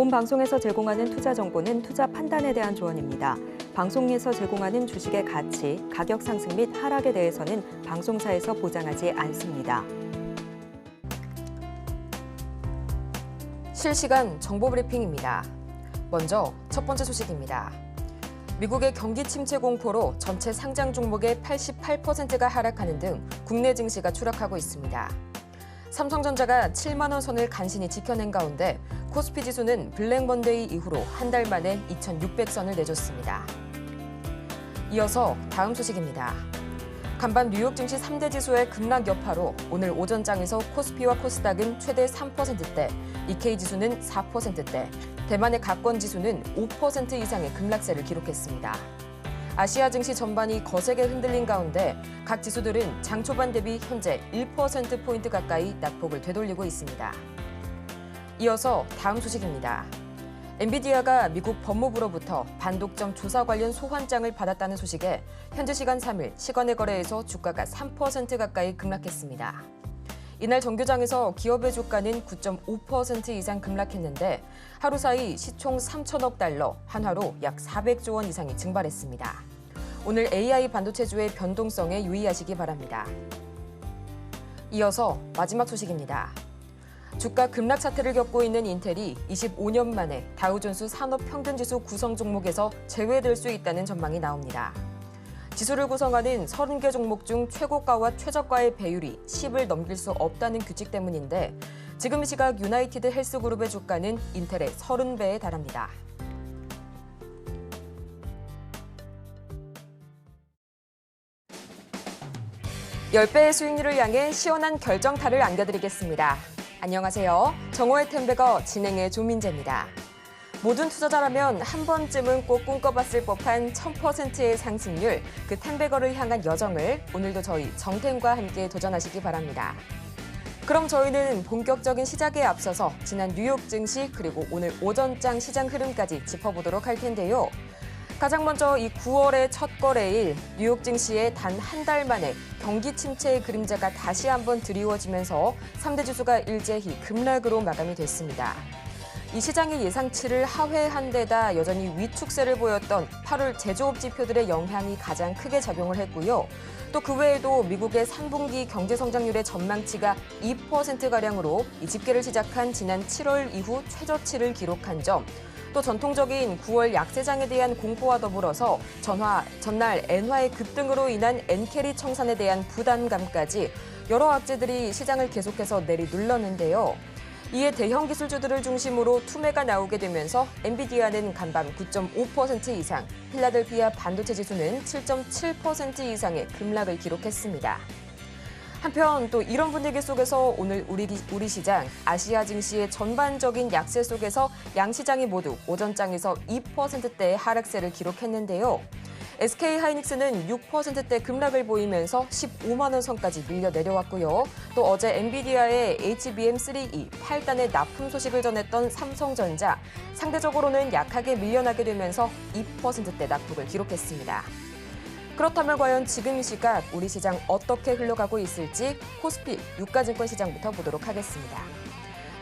본 방송에서 제공하는 투자 정보는 투자 판단에 대한 조언입니다. 방송에서 제공하는 주식의 가치, 가격 상승 및 하락에 대해서는 방송사에서 보장하지 않습니다. 실시간 정보 브리핑입니다. 먼저 첫 번째 소식입니다. 미국의 경기 침체 공포로 전체 상장 종목의 88%가 하락하는 등 국내 증시가 추락하고 있습니다. 삼성전자가 7만 원 선을 간신히 지켜낸 가운데 코스피 지수는 블랙 먼데이 이후로 한 달 만에 2,600선을 내줬습니다. 이어서 다음 소식입니다. 간밤 뉴욕 증시 3대 지수의 급락 여파로 오늘 오전장에서 코스피와 코스닥은 최대 3%대, 니케이 지수는 4%대, 대만의 가권 지수는 5% 이상의 급락세를 기록했습니다. 아시아 증시 전반이 거세게 흔들린 가운데 각 지수들은 장 초반 대비 현재 1%포인트 가까이 낙폭을 되돌리고 있습니다. 이어서 다음 소식입니다. 엔비디아가 미국 법무부로부터 반독점 조사 관련 소환장을 받았다는 소식에 현지 시간 3일 시간의 거래에서 주가가 3% 가까이 급락했습니다. 이날 정규장에서 기업의 주가는 9.5% 이상 급락했는데 하루 사이 시총 3천억 달러, 한화로 약 400조 원 이상이 증발했습니다. 오늘 AI 반도체주의 변동성에 유의하시기 바랍니다. 이어서 마지막 소식입니다. 주가 급락 사태를 겪고 있는 인텔이 25년 만에 다우존스 산업평균지수 구성 종목에서 제외될 수 있다는 전망이 나옵니다. 지수를 구성하는 30개 종목 중 최고가와 최저가의 배율이 10을 넘길 수 없다는 규칙 때문인데 지금 시각 유나이티드 헬스그룹의 주가는 인텔의 30배에 달합니다. (10배의) 수익률을 향해 시원한 결정타를 안겨드리겠습니다. 안녕하세요. 정호의 템베거 진행의 조민재입니다. 모든 투자자라면 한 번쯤은 꼭 꿈꿔봤을 법한 1000%의 상승률, 그 템베거를 향한 여정을 오늘도 저희 정템과 함께 도전하시기 바랍니다. 그럼 저희는 본격적인 시작에 앞서서 지난 뉴욕 증시 그리고 오늘 오전장 시장 흐름까지 짚어보도록 할 텐데요. 가장 먼저 이 9월의 첫 거래일 뉴욕 증시에 단 한 달 만에 경기 침체의 그림자가 다시 한번 드리워지면서 3대 지수가 일제히 급락으로 마감이 됐습니다. 이 시장의 예상치를 하회한 데다 여전히 위축세를 보였던 8월 제조업 지표들의 영향이 가장 크게 작용을 했고요. 또 그 외에도 미국의 3분기 경제 성장률의 전망치가 2%가량으로 이 집계를 시작한 지난 7월 이후 최저치를 기록한 점, 또 전통적인 9월 약세장에 대한 공포와 더불어서 전날 엔화의 급등으로 인한 엔캐리 청산에 대한 부담감까지 여러 악재들이 시장을 계속해서 내리눌렀는데요. 이에 대형 기술주들을 중심으로 투매가 나오게 되면서 엔비디아는 간밤 9.5% 이상, 필라델피아 반도체 지수는 7.7% 이상의 급락을 기록했습니다. 한편 또 이런 분위기 속에서 오늘 우리 시장, 아시아 증시의 전반적인 약세 속에서 양시장이 모두 오전장에서 2%대의 하락세를 기록했는데요. SK하이닉스는 6%대 급락을 보이면서 15만 원 선까지 밀려 내려왔고요. 또 어제 엔비디아의 HBM3E 8단의 납품 소식을 전했던 삼성전자, 상대적으로는 약하게 밀려나게 되면서 2%대 낙폭을 기록했습니다. 그렇다면 과연 지금 이 시각 우리 시장 어떻게 흘러가고 있을지 코스피 유가증권 시장부터 보도록 하겠습니다.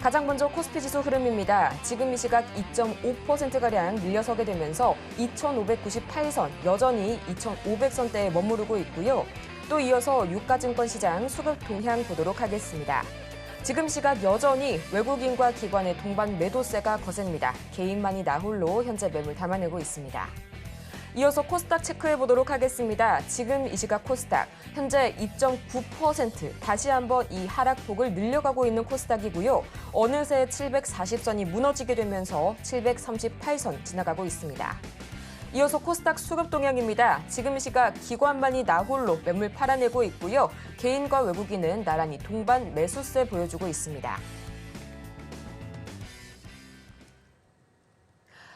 가장 먼저 코스피 지수 흐름입니다. 지금 이 시각 2.5%가량 밀려서게 되면서 2,598선, 여전히 2,500선대에 머무르고 있고요. 또 이어서 유가증권 시장 수급 동향 보도록 하겠습니다. 지금 시각 여전히 외국인과 기관의 동반 매도세가 거셉니다. 개인만이 나홀로 현재 매물 담아내고 있습니다. 이어서 코스닥 체크해보도록 하겠습니다. 지금 이 시각 코스닥 현재 2.9% 다시 한번 이 하락폭을 늘려가고 있는 코스닥이고요. 어느새 740선이 무너지게 되면서 738선 지나가고 있습니다. 이어서 코스닥 수급 동향입니다. 지금 이 시각 기관만이 나홀로 매물 팔아내고 있고요. 개인과 외국인은 나란히 동반 매수세 보여주고 있습니다.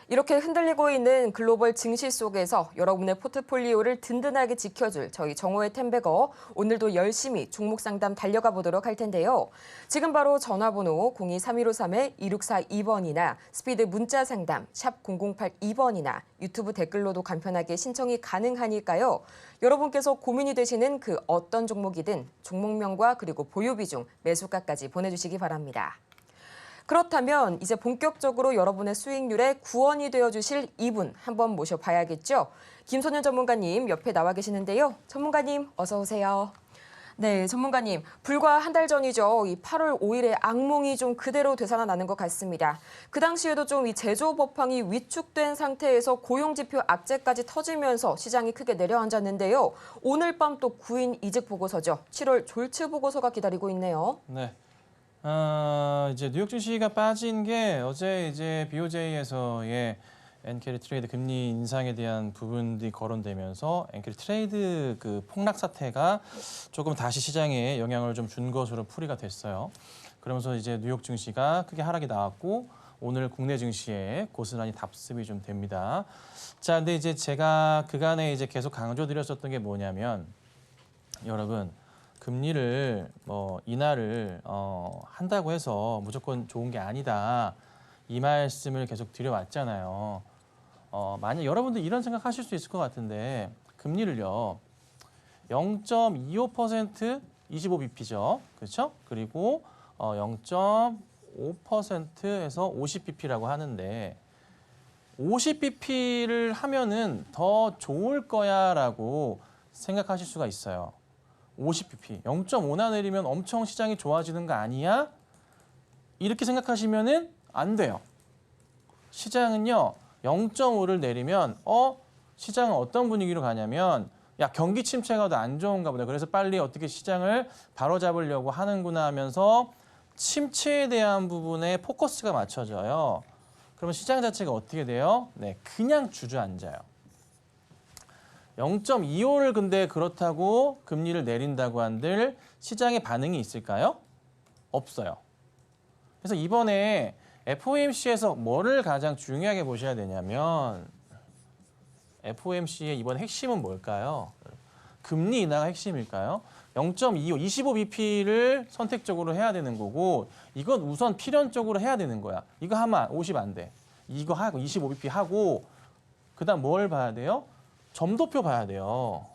이렇게 흔들리고 있는 글로벌 증시 속에서 여러분의 포트폴리오를 든든하게 지켜줄 저희 정호의 템베거, 오늘도 열심히 종목 상담 달려가 보도록 할 텐데요. 지금 바로 전화번호 02-3153-2642번이나 스피드 문자 상담 샵 0082번이나 유튜브 댓글로도 간편하게 신청이 가능하니까요. 여러분께서 고민이 되시는 그 어떤 종목이든 종목명과 그리고 보유 비중, 매수가까지 보내주시기 바랍니다. 그렇다면 이제 본격적으로 여러분의 수익률의 구원이 되어주실 이분 한번 모셔봐야겠죠. 김선현 전문가님 옆에 나와 계시는데요. 전문가님 어서 오세요. 네, 전문가님. 불과 한 달 전이죠. 이 8월 5일에 악몽이 좀 그대로 되살아나는 것 같습니다. 그 당시에도 좀 이 제조 법황이 위축된 상태에서 고용지표 악재까지 터지면서 시장이 크게 내려앉았는데요. 오늘 밤 또 구인 이직 보고서죠. 7월 졸츠 보고서가 기다리고 있네요. 네. 이제 뉴욕 증시가 빠진 게 어제 이제 BOJ에서의 엔캐리 트레이드 금리 인상에 대한 부분들이 거론되면서 엔캐리 트레이드 그 폭락 사태가 조금 다시 시장에 영향을 좀 준 것으로 풀이가 됐어요. 그러면서 이제 뉴욕 증시가 크게 하락이 나왔고 오늘 국내 증시에 고스란히 답습이 좀 됩니다. 자, 근데 이제 제가 그간에 이제 계속 강조드렸었던 게 뭐냐면 여러분 금리를 인하를 한다고 해서 무조건 좋은 게 아니다. 이 말씀을 계속 드려왔잖아요. 만약 여러분들 이런 생각하실 수 있을 것 같은데 금리를요 0.25% 25bp죠, 그렇죠? 그리고 0.5%에서 50bp라고 하는데 50bp를 하면은 더 좋을 거야라고 생각하실 수가 있어요. 50bp, 0.5나 내리면 엄청 시장이 좋아지는 거 아니야? 이렇게 생각하시면은 안 돼요. 시장은요 0.5를 내리면 시장은 어떤 분위기로 가냐면 야 경기 침체가 더 안 좋은가 보다. 그래서 빨리 어떻게 시장을 바로잡으려고 하는구나 하면서 침체에 대한 부분에 포커스가 맞춰져요. 그러면 시장 자체가 어떻게 돼요? 네, 그냥 주저앉아요. 0.25를 근데 그렇다고 금리를 내린다고 한들 시장의 반응이 있을까요? 없어요. 그래서 이번에 FOMC에서 뭐를 가장 중요하게 보셔야 되냐면 FOMC의 이번 핵심은 뭘까요? 금리 인하가 핵심일까요? 0.25, 25bp를 선택적으로 해야 되는 거고 이건 우선 필연적으로 해야 되는 거야. 이거 하면 50 안 돼. 이거 하고 25bp 하고 그다음 뭘 봐야 돼요? 점도표 봐야 돼요.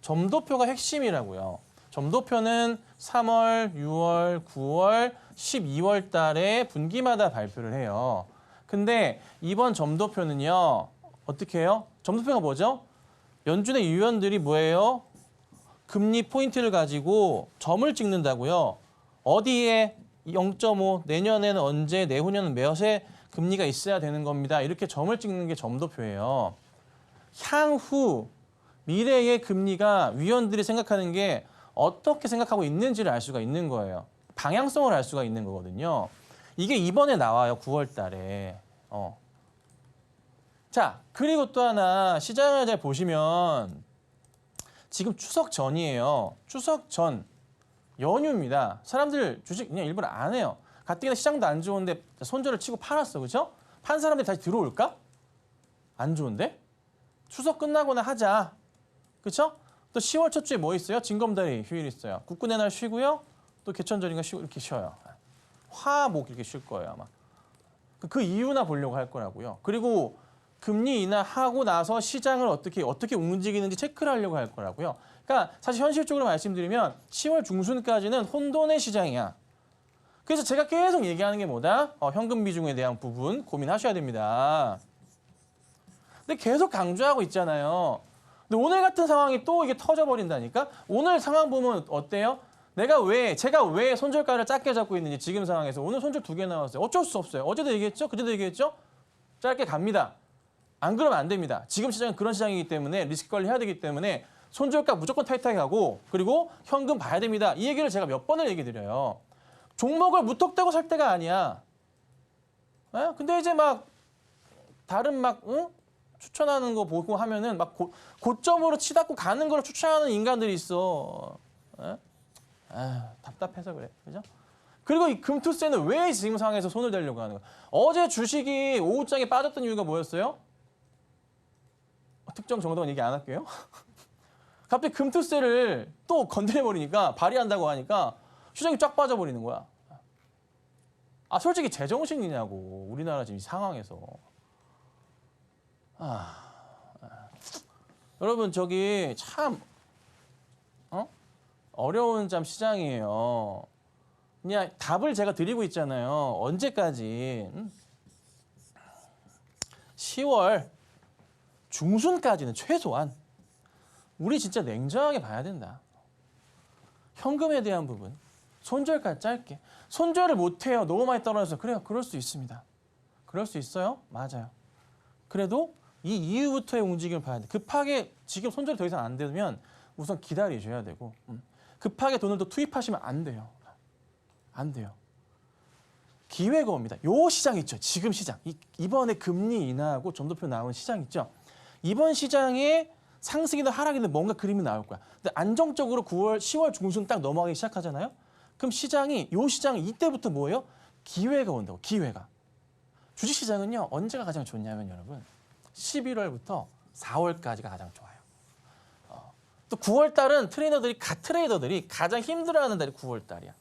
점도표가 핵심이라고요. 점도표는 3월, 6월, 9월, 12월 달에 분기마다 발표를 해요. 근데 이번 점도표는요. 어떻게 해요? 점도표가 뭐죠? 연준의 위원들이 뭐예요? 금리 포인트를 가지고 점을 찍는다고요. 어디에 0.5, 내년에는 언제, 내후년은 몇에 금리가 있어야 되는 겁니다. 이렇게 점을 찍는 게 점도표예요. 향후 미래의 금리가 위원들이 생각하는 게 어떻게 생각하고 있는지를 알 수가 있는 거예요. 방향성을 알 수가 있는 거거든요. 이게 이번에 나와요. 9월 달에. 자, 그리고 또 하나 시장을 잘 보시면 지금 추석 전이에요. 추석 전 연휴입니다. 사람들 주식 그냥 일부러 안 해요. 가뜩이나 시장도 안 좋은데 손절을 치고 팔았어. 그렇죠? 판 사람들이 다시 들어올까? 안 좋은데? 추석 끝나고나 하자. 그렇죠? 또 10월 첫 주에 뭐 있어요? 징검다리 휴일 있어요. 국군의 날 쉬고요. 또 개천절인가 쉬고 이렇게 쉬어요. 화, 목 이렇게 쉴 거예요, 아마. 그 이유나 보려고 할 거라고요. 그리고 금리 인하하고 나서 시장을 어떻게 움직이는지 체크를 하려고 할 거라고요. 그러니까 사실 현실적으로 말씀드리면 10월 중순까지는 혼돈의 시장이야. 그래서 제가 계속 얘기하는 게 뭐다? 현금 비중에 대한 부분 고민하셔야 됩니다. 근데 계속 강조하고 있잖아요. 근데 오늘 같은 상황이 또 이게 터져버린다니까? 오늘 상황 보면 어때요? 제가 왜 손절가를 작게 잡고 있는지 지금 상황에서 오늘 손절 2개 나왔어요. 어쩔 수 없어요. 어제도 얘기했죠? 그제도 얘기했죠? 짧게 갑니다. 안 그러면 안 됩니다. 지금 시장은 그런 시장이기 때문에 리스크 관리해야 되기 때문에 손절가 무조건 타이트하게 하고 그리고 현금 봐야 됩니다. 이 얘기를 제가 몇 번을 얘기 드려요. 종목을 무턱대고 살 때가 아니야. 근데 이제 막 다른 추천하는 거 보고 하면은 막 고점으로 치닫고 가는 걸 추천하는 인간들이 있어. 답답해서 그래. 그죠? 그리고 이 금투세는 왜 지금 상황에서 손을 대려고 하는 거야? 어제 주식이 오후장에 빠졌던 이유가 뭐였어요? 특정 정도는 얘기 안 할게요. 갑자기 금투세를 또 건드려버리니까 발의한다고 하니까 시장이 쫙 빠져버리는 거야. 솔직히 제정신이냐고 우리나라 지금 이 상황에서. 여러분 저기 참 어려운 참 시장이에요. 그냥 답을 제가 드리고 있잖아요. 언제까지? 10월 중순까지는 최소한 우리 진짜 냉정하게 봐야 된다. 현금에 대한 부분. 손절까지 짧게. 손절을 못해요. 너무 많이 떨어져서. 그래요. 그럴 수 있습니다. 그럴 수 있어요. 맞아요. 그래도 이 이후부터의 움직임을 봐야 돼. 급하게 지금 손절이 더 이상 안 되면 우선 기다리셔야 되고 급하게 돈을 더 투입하시면 안 돼요. 안 돼요. 기회가 옵니다. 요 시장 있죠. 지금 시장. 이번에 금리 인하하고 점도표 나온 시장 있죠. 이번 시장에 상승이든 하락이든 뭔가 그림이 나올 거야. 근데 안정적으로 9월, 10월 중순 딱 넘어가기 시작하잖아요. 그럼 요 시장이 이때부터 뭐예요? 기회가 온다고. 기회가. 주식시장은요. 언제가 가장 좋냐면 여러분 11월부터 4월까지가 가장 좋아요. 또 9월 달은 트레이더들이 가장 힘들어하는 달이 9월 달이야.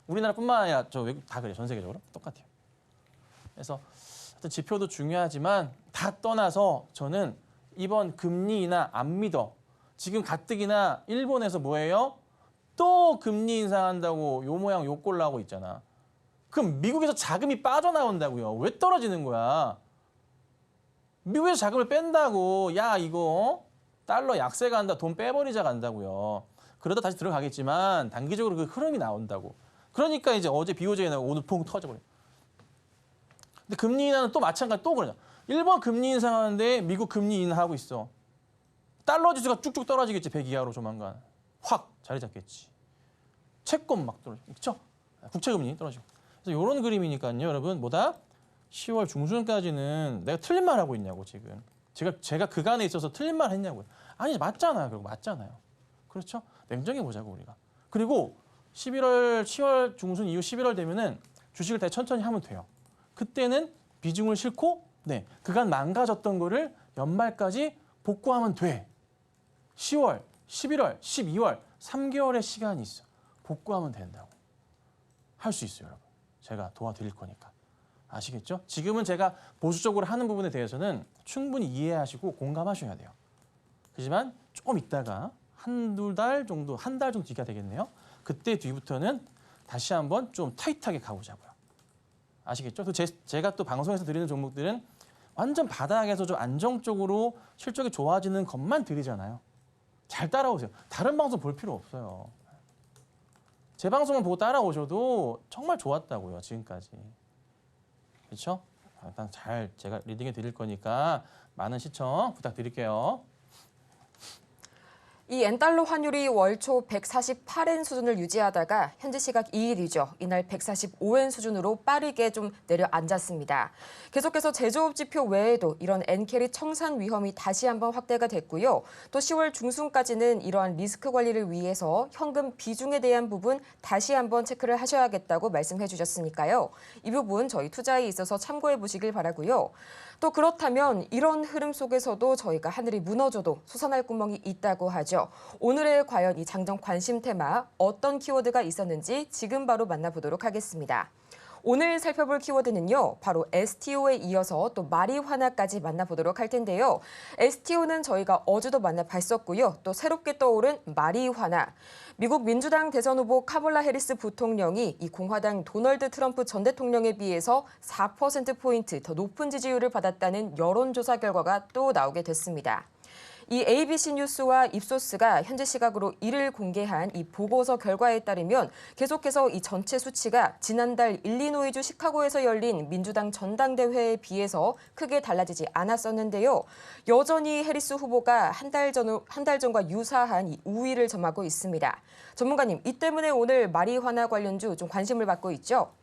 우리나라뿐만 아니라 저 외국 다 그래요. 전 세계적으로 똑같아요. 그래서 하여튼 지표도 중요하지만 다 떠나서 저는 이번 금리 인하 안 믿어. 지금 가뜩이나 일본에서 뭐예요? 또 금리 인상한다고 요 모양 요 꼴로 하고 있잖아. 그럼 미국에서 자금이 빠져나온다고요. 왜 떨어지는 거야? 미국에서 자금을 뺀다고. 야 이거 달러 약세 간다. 돈 빼버리자 간다고요. 그러다 다시 들어가겠지만 단기적으로 그 흐름이 나온다고. 그러니까 이제 어제 BOJ 나고 오늘 퐁 터져버려. 근데 금리 인하는 또 마찬가지 또 그러냐. 일본 금리 인상하는데 미국 금리 인하하고 있어. 달러 지수가 쭉쭉 떨어지겠지. 100 이하로 조만간. 확 자리 잡겠지. 채권 막 떨어지고. 그렇죠? 국채 금리 떨어지고. 그래서 이런 그림이니까요. 여러분 뭐다? 10월 중순까지는 내가 틀린 말 하고 있냐고 지금. 제가 그간에 있어서 틀린 말 했냐고요. 아니 맞잖아요. 결국 맞잖아요. 그렇죠? 냉정해 보자고 우리가. 그리고 10월 중순 이후 11월 되면은 주식을 다시 천천히 하면 돼요. 그때는 비중을 싣고 그간 망가졌던 거를 연말까지 복구하면 돼. 10월, 11월, 12월 3개월의 시간이 있어. 복구하면 된다고. 할 수 있어요, 여러분. 제가 도와드릴 거니까. 아시겠죠? 지금은 제가 보수적으로 하는 부분에 대해서는 충분히 이해하시고 공감하셔야 돼요. 하지만 조금 있다가 한 달 정도 뒤가 되겠네요. 그때 뒤부터는 다시 한번 좀 타이트하게 가보자고요. 아시겠죠? 또 제가 또 방송에서 드리는 종목들은 완전 바닥에서 좀 안정적으로 실적이 좋아지는 것만 드리잖아요. 잘 따라오세요. 다른 방송 볼 필요 없어요. 제 방송을 보고 따라오셔도 정말 좋았다고요, 지금까지. 그렇죠? 일단 잘 제가 리딩해 드릴 거니까 많은 시청 부탁드릴게요. 이 엔달러 환율이 월초 148엔 수준을 유지하다가 현지 시각 2일 뒤죠. 이날 145엔 수준으로 빠르게 좀 내려앉았습니다. 계속해서 제조업 지표 외에도 이런 엔캐리 청산 위험이 다시 한번 확대가 됐고요. 또 10월 중순까지는 이러한 리스크 관리를 위해서 현금 비중에 대한 부분 다시 한번 체크를 하셔야겠다고 말씀해 주셨으니까요. 이 부분 저희 투자에 있어서 참고해 보시길 바라고요. 또 그렇다면 이런 흐름 속에서도 저희가 하늘이 무너져도 솟아날 구멍이 있다고 하죠. 오늘의 과연 이 장정 관심 테마 어떤 키워드가 있었는지 지금 바로 만나보도록 하겠습니다. 오늘 살펴볼 키워드는요. 바로 STO에 이어서 또 마리화나까지 만나보도록 할 텐데요. STO는 저희가 어제도 만나봤었고요. 또 새롭게 떠오른 마리화나. 미국 민주당 대선 후보 카멀라 해리스 부통령이 이 공화당 도널드 트럼프 전 대통령에 비해서 4%포인트 더 높은 지지율을 받았다는 여론조사 결과가 또 나오게 됐습니다. 이 ABC 뉴스와 입소스가 현재 시각으로 이를 공개한 이 보고서 결과에 따르면 계속해서 이 전체 수치가 지난달 일리노이주 시카고에서 열린 민주당 전당대회에 비해서 크게 달라지지 않았었는데요. 여전히 해리스 후보가 한 달 전과 유사한 이 우위를 점하고 있습니다. 전문가님, 이 때문에 오늘 마리화나 관련주 좀 관심을 받고 있죠?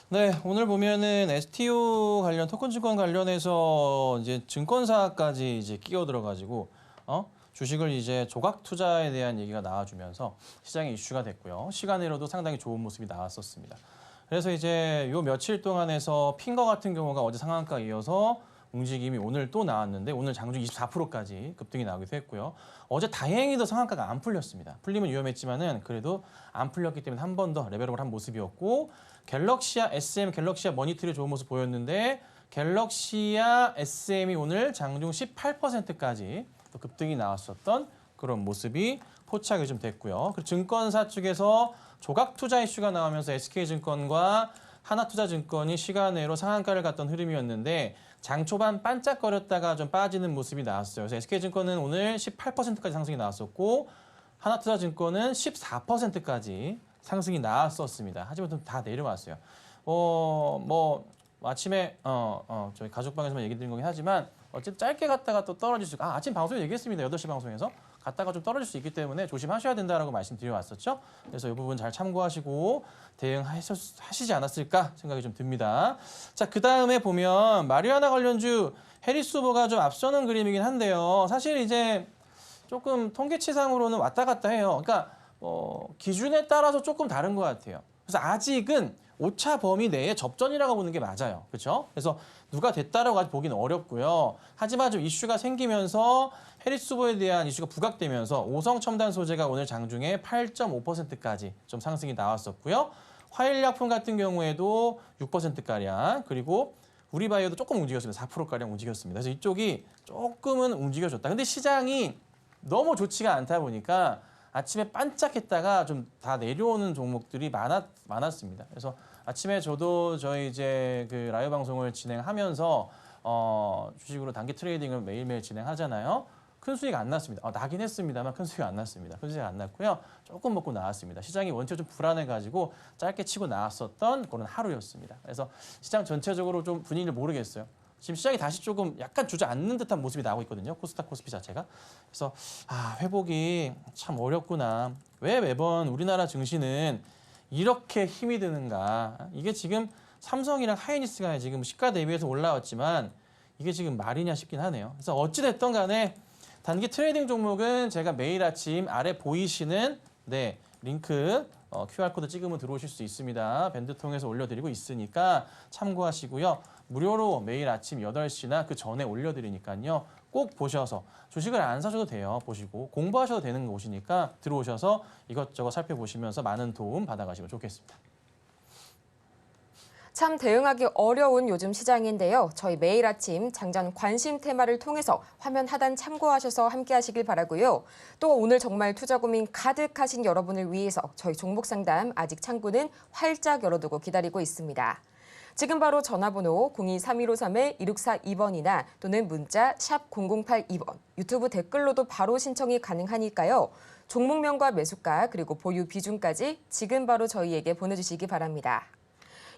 네, 오늘 보면은 STO 관련 토큰 증권 관련해서 이제 증권사까지 이제 끼어 들어가지고 주식을 이제 조각 투자에 대한 얘기가 나와주면서 시장에 이슈가 됐고요. 시간으로도 상당히 좋은 모습이 나왔었습니다. 그래서 이제 요 며칠 동안에서 핀 거 같은 경우가 어제 상한가 이어서 움직임이 오늘 또 나왔는데 오늘 장중 24%까지 급등이 나오기도 했고요. 어제 다행히도 상한가가 안 풀렸습니다. 풀리면 위험했지만은 그래도 안 풀렸기 때문에 한 번 더 레벨업을 한 모습이었고 갤럭시아 SM, 갤럭시아 머니터리 좋은 모습 보였는데 갤럭시아 SM이 오늘 장중 18%까지 급등이 나왔었던 그런 모습이 포착이 좀 됐고요. 그리고 증권사 측에서 조각 투자 이슈가 나오면서 SK증권과 하나투자증권이 시간외로 상한가를 갔던 흐름이었는데 장 초반 반짝거렸다가 좀 빠지는 모습이 나왔어요. 그래서 SK증권은 오늘 18%까지 상승이 나왔었고 하나투자증권은 14%까지 상승이 나왔었습니다. 하지만 좀 다 내려왔어요. 아침에 저희 가족방에서만 얘기 드린 거긴 하지만 어쨌든 짧게 갔다가 또 떨어질 수 아침 방송에 얘기했습니다. 8시 방송에서 갔다가 좀 떨어질 수 있기 때문에 조심하셔야 된다라고 말씀드려왔었죠. 그래서 이 부분 잘 참고하시고 대응하시지 않았을까 생각이 좀 듭니다. 자, 그다음에 보면 마리아나 관련주 해리스 후보가 좀 앞서는 그림이긴 한데요. 사실 이제 조금 통계치상으로는 왔다 갔다 해요. 그러니까 기준에 따라서 조금 다른 것 같아요. 그래서 아직은 오차 범위 내에 접전이라고 보는 게 맞아요. 그렇죠? 그래서 누가 됐다라고 아직 보기는 어렵고요. 하지만 좀 이슈가 생기면서 해리스 후보에 대한 이슈가 부각되면서 오성 첨단 소재가 오늘 장중에 8.5%까지 좀 상승이 나왔었고요. 화일약품 같은 경우에도 6%가량 그리고 우리바이오도 조금 움직였습니다. 4%가량 움직였습니다. 그래서 이쪽이 조금은 움직여줬다. 근데 시장이 너무 좋지가 않다 보니까 아침에 반짝했다가 좀 다 내려오는 종목들이 많았습니다. 그래서 아침에 저도 저희 이제 그 라이브 방송을 진행하면서 주식으로 단기 트레이딩을 매일매일 진행하잖아요. 큰 수익 안 났습니다. 나긴 했습니다만 큰 수익 안 났습니다. 큰 수익 안 났고요. 조금 먹고 나왔습니다. 시장이 원체 좀 불안해가지고 짧게 치고 나왔었던 그런 하루였습니다. 그래서 시장 전체적으로 좀 분위기를 모르겠어요. 지금 시장이 다시 조금 약간 주저앉는 듯한 모습이 나오고 있거든요. 코스닥 코스피 자체가. 그래서 회복이 참 어렵구나. 왜 매번 우리나라 증시는 이렇게 힘이 드는가. 이게 지금 삼성이랑 하이닉스가 지금 시가 대비해서 올라왔지만 이게 지금 말이냐 싶긴 하네요. 그래서 어찌됐든 간에 단기 트레이딩 종목은 제가 매일 아침 아래 보이시는 링크 QR코드 찍으면 들어오실 수 있습니다. 밴드 통해서 올려드리고 있으니까 참고하시고요. 무료로 매일 아침 8시나 그 전에 올려드리니까요. 꼭 보셔서 주식을 안 사셔도 돼요. 보시고 공부하셔도 되는 곳이니까 들어오셔서 이것저것 살펴보시면서 많은 도움 받아가시면 좋겠습니다. 참 대응하기 어려운 요즘 시장인데요. 저희 매일 아침 장전 관심 테마를 통해서 화면 하단 참고하셔서 함께 하시길 바라고요. 또 오늘 정말 투자 고민 가득하신 여러분을 위해서 저희 종목 상담 아직 창구는 활짝 열어두고 기다리고 있습니다. 지금 바로 전화번호 02-3153-1642번이나 또는 문자 샵 0082번, 유튜브 댓글로도 바로 신청이 가능하니까요. 종목명과 매수가 그리고 보유 비중까지 지금 바로 저희에게 보내주시기 바랍니다.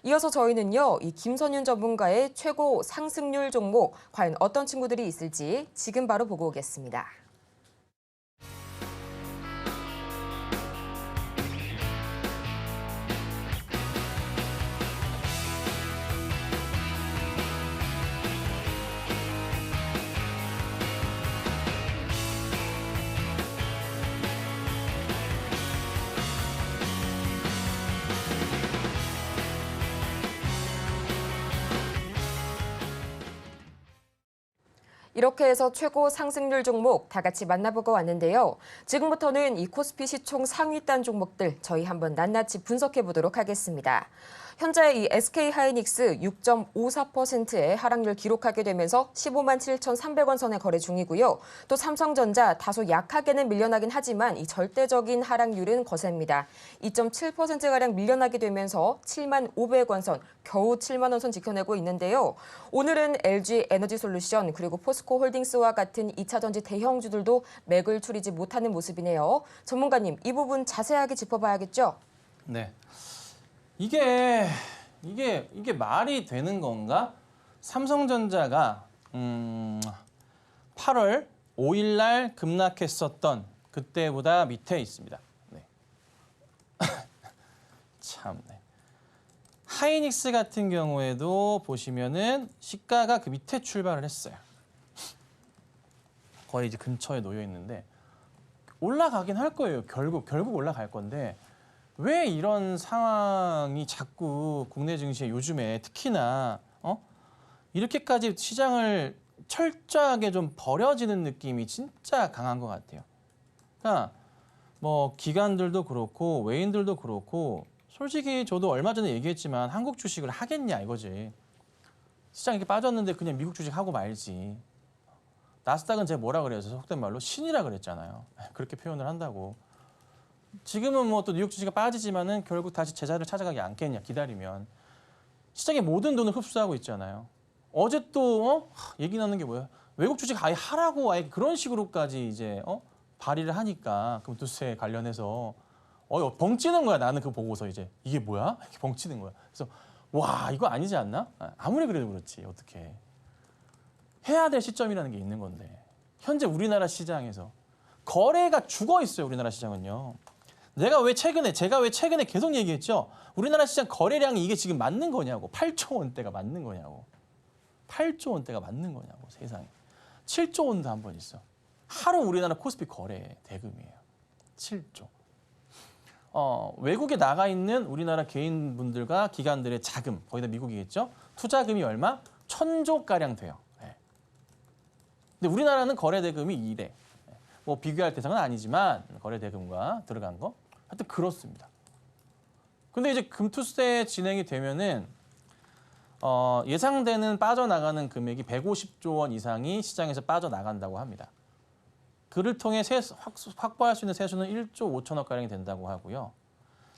이어서 저희는요, 이 김선윤 전문가의 최고 상승률 종목 과연 어떤 친구들이 있을지 지금 바로 보고 오겠습니다. 이렇게 해서 최고 상승률 종목 다 같이 만나보고 왔는데요. 지금부터는 이 코스피 시총 상위단 종목들 저희 한번 낱낱이 분석해 보도록 하겠습니다. 현재 이 SK하이닉스 6.54%의 하락률 기록하게 되면서 15만 7,300원 선에 거래 중이고요. 또 삼성전자 다소 약하게는 밀려나긴 하지만 이 절대적인 하락률은 거셉니다. 2.7%가량 밀려나게 되면서 7만 500원 선, 겨우 7만 원 선 지켜내고 있는데요. 오늘은 LG 에너지솔루션 그리고 포스코 홀딩스와 같은 2차전지 대형주들도 맥을 추리지 못하는 모습이네요. 전문가님, 이 부분 자세하게 짚어봐야겠죠? 네. 이게 말이 되는 건가? 삼성전자가 8월 5일 날 급락했었던 그때보다 밑에 있습니다. 네. 참. 네. 하이닉스 같은 경우에도 보시면은 시가가 그 밑에 출발을 했어요. 거의 이제 근처에 놓여 있는데 올라가긴 할 거예요. 결국 올라갈 건데. 왜 이런 상황이 자꾸 국내 증시에 요즘에 특히나 이렇게까지 시장을 철저하게 좀 버려지는 느낌이 진짜 강한 것 같아요. 그러니까 뭐 기관들도 그렇고 외인들도 그렇고 솔직히 저도 얼마 전에 얘기했지만 한국 주식을 하겠냐 이거지. 시장 이렇게 빠졌는데 그냥 미국 주식 하고 말지. 나스닥은 제가 뭐라 그래서 속된 말로 신이라 그랬잖아요. 그렇게 표현을 한다고. 지금은 뭐 또 뉴욕 주식이 빠지지만은 결국 다시 제자를 찾아가지 않겠냐 기다리면 시장의 모든 돈을 흡수하고 있잖아요. 어제 또 얘기 나는 게 뭐야? 외국 주식 아예 하라고 아예 그런 식으로까지 이제 발의를 하니까 금투세 관련해서 벙찌는 거야. 나는 그거 보고서 이제 이게 뭐야? 이렇게 벙찌는 거야. 그래서 와 이거 아니지 않나? 아무리 그래도 그렇지 어떻게 해야 될 시점이라는 게 있는 건데 현재 우리나라 시장에서 거래가 죽어 있어요. 우리나라 시장은요. 제가 왜 최근에 계속 얘기했죠. 우리나라 시장 거래량이 이게 지금 맞는 거냐고. 8조 원대가 맞는 거냐고. 8조 원대가 맞는 거냐고. 세상에. 7조 원도 한 번 있어. 하루 우리나라 코스피 거래 대금이에요. 7조. 외국에 나가 있는 우리나라 개인분들과 기관들의 자금, 거기다 미국이겠죠. 투자금이 얼마? 1,000조가량 돼요. 네. 근데 우리나라는 거래 대금이 이래. 뭐 비교할 대상은 아니지만 거래 대금과 들어간 거. 하여튼 그렇습니다. 근데 이제 금투세 진행이 되면은 예상되는 빠져나가는 금액이 150조 원 이상이 시장에서 빠져나간다고 합니다. 그를 통해 확보할 수 있는 세수는 1조 5천억 가량이 된다고 하고요.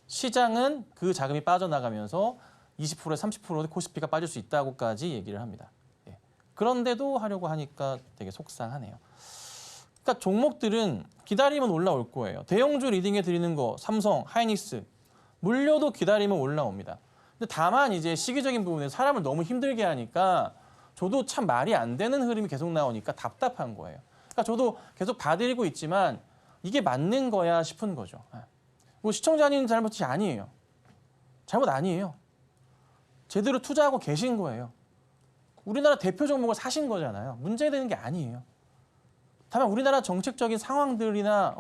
시장은 그 자금이 빠져나가면서 20%에서 30% 코스피가 빠질 수 있다고까지 얘기를 합니다. 예. 그런데도 하려고 하니까 되게 속상하네요. 그러니까 종목들은 기다리면 올라올 거예요. 대형주 리딩해 드리는 거 삼성, 하이닉스 물려도 기다리면 올라옵니다. 근데 다만 이제 시기적인 부분에서 사람을 너무 힘들게 하니까 저도 참 말이 안 되는 흐름이 계속 나오니까 답답한 거예요. 그러니까 저도 계속 봐드리고 있지만 이게 맞는 거야 싶은 거죠. 뭐 시청자님 잘못이 아니에요. 잘못 아니에요. 제대로 투자하고 계신 거예요. 우리나라 대표 종목을 사신 거잖아요. 문제되는 게 아니에요. 다만 우리나라 정책적인 상황들이나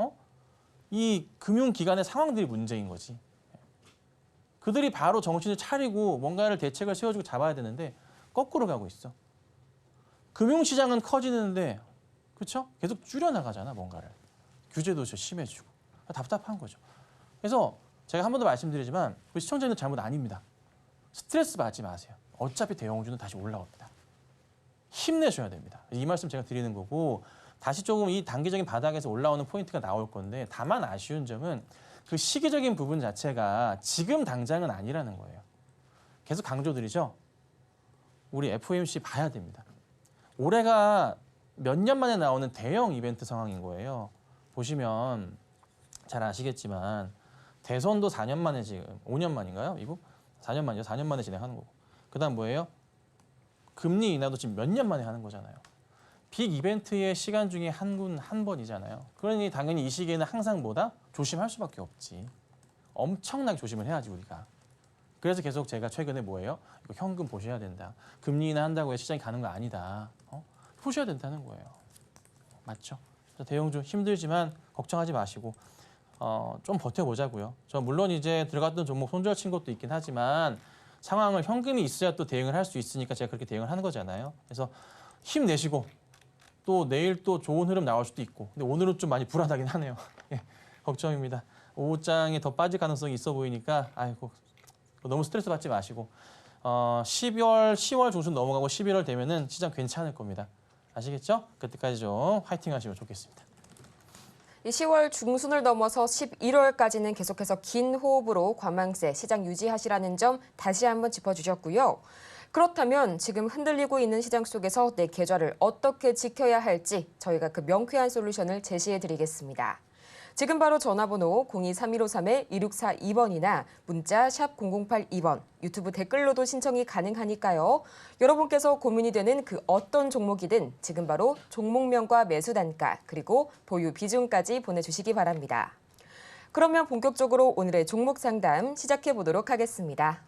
이 금융기관의 상황들이 문제인 거지. 그들이 바로 정신을 차리고 뭔가를 대책을 세워주고 잡아야 되는데 거꾸로 가고 있어. 금융시장은 커지는데 그렇죠? 계속 줄여나가잖아 뭔가를. 규제도 심해지고. 답답한 거죠. 그래서 제가 한 번 더 말씀드리지만 우리 시청자님들 잘못 아닙니다. 스트레스 받지 마세요. 어차피 대형주는 다시 올라옵니다. 힘내셔야 됩니다. 이 말씀 제가 드리는 거고 다시 조금 이 단기적인 바닥에서 올라오는 포인트가 나올 건데 다만 아쉬운 점은 그 시기적인 부분 자체가 지금 당장은 아니라는 거예요. 계속 강조드리죠. 우리 FOMC 봐야 됩니다. 올해가 몇 년 만에 나오는 대형 이벤트 상황인 거예요. 보시면 잘 아시겠지만 대선도 4년 만에 지금 5년 만인가요? 미국? 4년 만이죠. 4년 만에 진행하는 거고. 그다음 뭐예요? 금리 인하도 지금 몇 년 만에 하는 거잖아요. 빅 이벤트의 시간 중에 한 번이잖아요. 그러니 당연히 이 시기에는 항상 뭐다? 조심할 수밖에 없지. 엄청나게 조심을 해야지 우리가. 그래서 계속 제가 최근에 뭐예요? 이거 현금 보셔야 된다. 금리 인하 한다고 해서 시장이 가는 거 아니다. 보셔야 된다는 거예요. 맞죠? 그래서 대형주 힘들지만 걱정하지 마시고 좀 버텨보자고요. 저 물론 이제 들어갔던 종목 손절 친 것도 있긴 하지만 상황을 현금이 있어야 또 대응을 할 수 있으니까 제가 그렇게 대응을 하는 거잖아요. 그래서 힘내시고 또 내일 또 좋은 흐름 나올 수도 있고 근데 오늘은 좀 많이 불안하긴 하네요. 예, 걱정입니다. 오후장에 더 빠질 가능성이 있어 보이니까 아이고 너무 스트레스 받지 마시고 10월 중순 넘어가고 11월 되면은 시장 괜찮을 겁니다. 아시겠죠? 그때까지 좀 화이팅 하시면 좋겠습니다. 이 10월 중순을 넘어서 11월까지는 계속해서 긴 호흡으로 관망세 시장 유지하시라는 점 다시 한번 짚어주셨고요. 그렇다면 지금 흔들리고 있는 시장 속에서 내 계좌를 어떻게 지켜야 할지 저희가 그 명쾌한 솔루션을 제시해드리겠습니다. 지금 바로 전화번호 023153-2642번이나 문자 샵 0082번, 유튜브 댓글로도 신청이 가능하니까요. 여러분께서 고민이 되는 그 어떤 종목이든 지금 바로 종목명과 매수 단가 그리고 보유 비중까지 보내주시기 바랍니다. 그러면 본격적으로 오늘의 종목 상담 시작해 보도록 하겠습니다.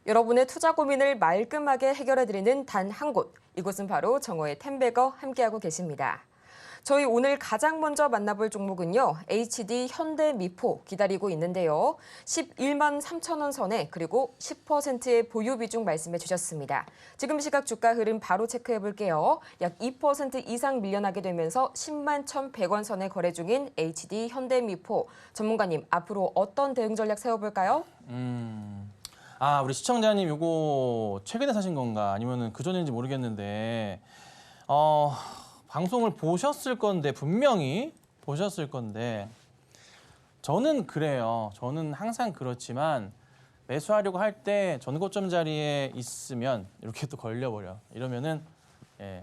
여러분의 투자 고민을 말끔하게 해결해드리는 단 한 곳, 이곳은 바로 정호의 템베거 함께하고 계십니다. 저희 오늘 가장 먼저 만나볼 종목은요. HD 현대미포 기다리고 있는데요. 11만 3천 원 선에 그리고 10%의 보유 비중 말씀해 주셨습니다. 지금 시각 주가 흐름 바로 체크해 볼게요. 약 2% 이상 밀려나게 되면서 10만 1,100원 선에 거래 중인 HD 현대미포. 전문가님, 앞으로 어떤 대응 전략 세워볼까요? 우리 시청자님 요거 최근에 사신 건가 아니면은 그전인지 모르겠는데 방송을 보셨을 건데 분명히 보셨을 건데 저는 그래요. 저는 항상 그렇지만 매수하려고 할 때 전고점 자리에 있으면 이렇게 또 걸려버려. 이러면은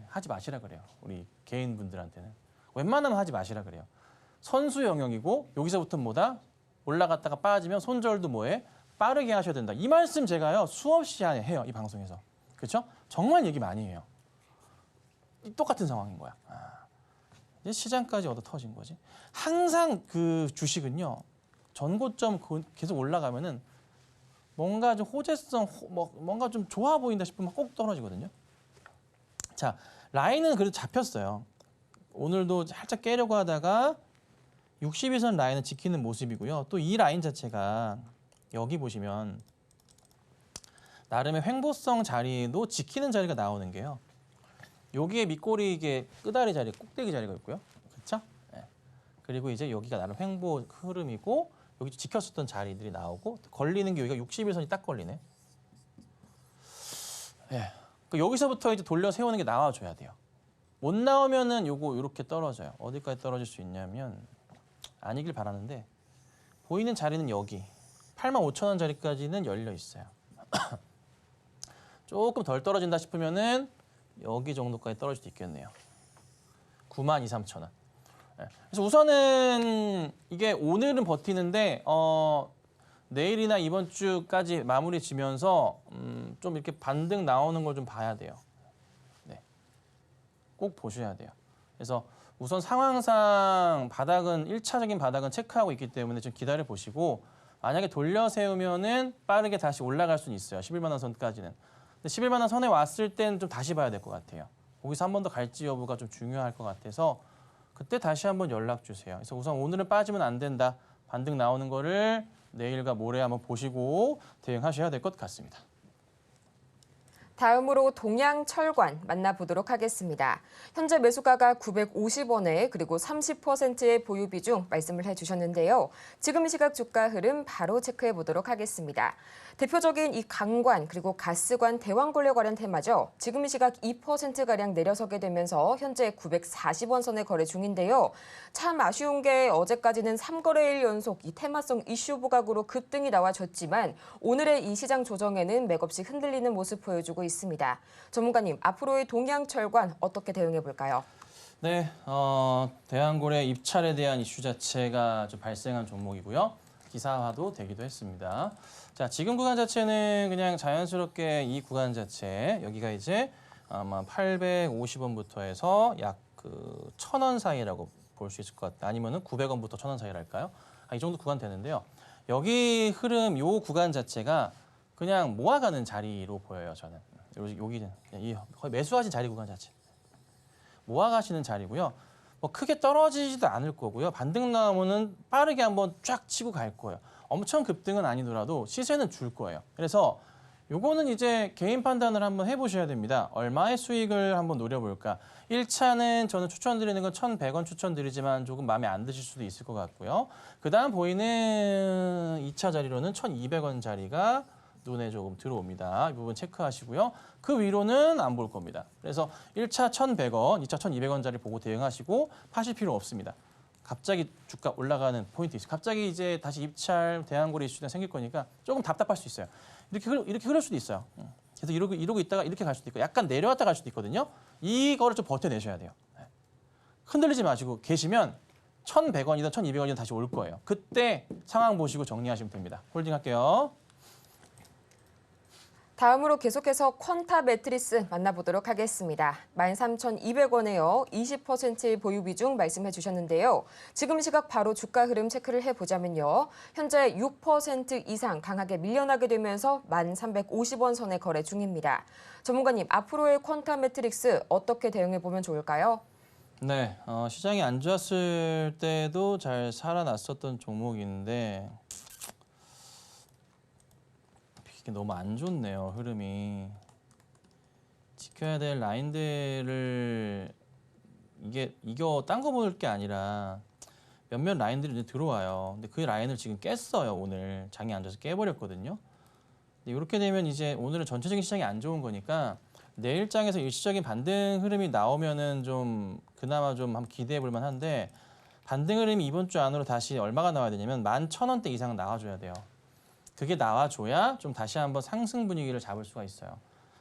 하지 마시라 그래요. 우리 개인분들한테는. 웬만하면 하지 마시라 그래요. 선수 영역이고 여기서부터 뭐다? 올라갔다가 빠지면 손절도 뭐해? 빠르게 하셔야 된다. 이 말씀 제가요 수없이 해요. 이 방송에서. 그렇죠? 정말 얘기 많이 해요. 똑같은 상황인 거야. 이제 시장까지 얻어 터진 거지. 항상 그 주식은요. 전고점 계속 올라가면은 뭔가 좀 호재성, 뭔가 좀 좋아 보인다 싶으면 꼭 떨어지거든요. 자, 라인은 그래도 잡혔어요. 오늘도 살짝 깨려고 하다가 60일선 라인을 지키는 모습이고요. 또 이 라인 자체가 여기 보시면 나름의 횡보성 자리도 지키는 자리가 나오는 게요. 여기에 밑꼬리 이게 끄다리 자리, 꼭대기 자리가 있고요. 그렇죠? 네. 그리고 이제 여기가 나름 횡보 흐름이고 여기 지켰었던 자리들이 나오고 걸리는 게 여기가 60일선이 딱 걸리네. 예. 여기서부터 이제 돌려 세우는 게 나와줘야 돼요. 못 나오면은 요거 이렇게 떨어져요. 어디까지 떨어질 수 있냐면 아니길 바라는데 보이는 자리는 여기 85,000원 자리까지는 열려 있어요. 조금 덜 떨어진다 싶으면은 여기 정도까지 떨어질 수도 있겠네요. 92,000~93,000원. 그래서 우선은 이게 오늘은 버티는데 내일이나 이번 주까지 마무리 지면서 좀 이렇게 반등 나오는 걸 좀 봐야 돼요. 네. 꼭 보셔야 돼요. 그래서 우선 상황상 바닥은 1차적인 바닥은 체크하고 있기 때문에 좀 기다려 보시고 만약에 돌려 세우면은 빠르게 다시 올라갈 수는 있어요. 11만 원 선까지는. 근데 11만 원 선에 왔을 때는 좀 다시 봐야 될 것 같아요. 거기서 한 번 더 갈지 여부가 좀 중요할 것 같아서 그때 다시 한번 연락 주세요. 그래서 우선 오늘은 빠지면 안 된다. 반등 나오는 거를 내일과 모레 한번 보시고 대응하셔야 될 것 같습니다. 다음으로 동양철관 만나보도록 하겠습니다. 현재 매수가가 950원에 그리고 30%의 보유 비중 말씀을 해주셨는데요. 지금 이 시각 주가 흐름 바로 체크해 보도록 하겠습니다. 대표적인 이 강관 그리고 가스관 대왕골레 관련 테마죠. 지금 이 시각 2%가량 내려서게 되면서 현재 940원 선에 거래 중인데요. 참 아쉬운 게 어제까지는 3거래일 연속 이 테마성 이슈 부각으로 급등이 나와줬지만 오늘의 이 시장 조정에는 맥없이 흔들리는 모습 보여주고 있습니다. 전문가님, 앞으로의 동양철관 어떻게 대응해 볼까요? 네, 대왕골의 입찰에 대한 이슈 자체가 좀 발생한 종목이고요. 기사화도 되기도 했습니다. 자, 지금 구간 자체는 그냥 자연스럽게 이 구간 자체 여기가 이제 아마 850원부터 해서 약 1,000원 사이라고 볼 수 있을 것 같아요. 아니면은 900원부터 1,000원 사이랄까요? 이 정도 구간 되는데요. 여기 흐름 요 구간 자체가 그냥 모아가는 자리로 보여요. 저는 여기는 거의 매수하신 자리 구간 자체 모아가시는 자리고요. 뭐 크게 떨어지지도 않을 거고요. 반등 나오면은 빠르게 한번 쫙 치고 갈 거예요. 엄청 급등은 아니더라도 시세는 줄 거예요. 그래서 요거는 이제 개인 판단을 한번 해보셔야 됩니다. 얼마의 수익을 한번 노려볼까. 1차는 저는 추천드리는 건 1,100원 추천드리지만 조금 마음에 안 드실 수도 있을 것 같고요. 그 다음 보이는 2차 자리로는 1,200원 자리가 눈에 조금 들어옵니다. 이 부분 체크하시고요. 그 위로는 안 볼 겁니다. 그래서 1차 1,100원, 2차 1,200원 자리 보고 대응하시고 파실 필요 없습니다. 갑자기 주가 올라가는 포인트 있어요. 갑자기 이제 다시 입찰, 대항거래 이슈가 생길 거니까 조금 답답할 수 있어요. 이렇게 흐를 수도 있어요. 그래서 이러고 있다가 이렇게 갈 수도 있고 약간 내려왔다 갈 수도 있거든요. 이거를 좀 버텨내셔야 돼요. 흔들리지 마시고 계시면 1,100원이든 1,200원이든 다시 올 거예요. 그때 상황 보시고 정리하시면 됩니다. 홀딩 할게요. 다음으로 계속해서 퀀타 매트리스 만나보도록 하겠습니다. 13,200원에요. 20%의 보유 비중 말씀해 주셨는데요. 지금 시각 바로 주가 흐름 체크를 해보자면요. 현재 6% 이상 강하게 밀려나게 되면서 1,350원 선에 거래 중입니다. 전문가님, 앞으로의 퀀타 매트릭스 어떻게 대응해 보면 좋을까요? 네, 시장이 안 좋았을 때도 잘 살아났었던 종목인데 이게 너무 안 좋네요, 흐름이. 지켜야 될 라인들을 이거 딴 거 볼 게 아니라 몇몇 라인들이 이제 들어와요. 근데 그 라인을 지금 깼어요, 오늘. 장이 안 좋아서 깨버렸거든요. 이렇게 되면 이제 오늘은 전체적인 시장이 안 좋은 거니까 내일장에서 일시적인 반등 흐름이 나오면은 좀 그나마 좀 한번 기대해 볼 만한데 반등 흐름이 이번 주 안으로 다시 얼마가 나와야 되냐면 11,000원대 이상 나와줘야 돼요. 그게 나와줘야 좀 다시 한번 상승 분위기를 잡을 수가 있어요.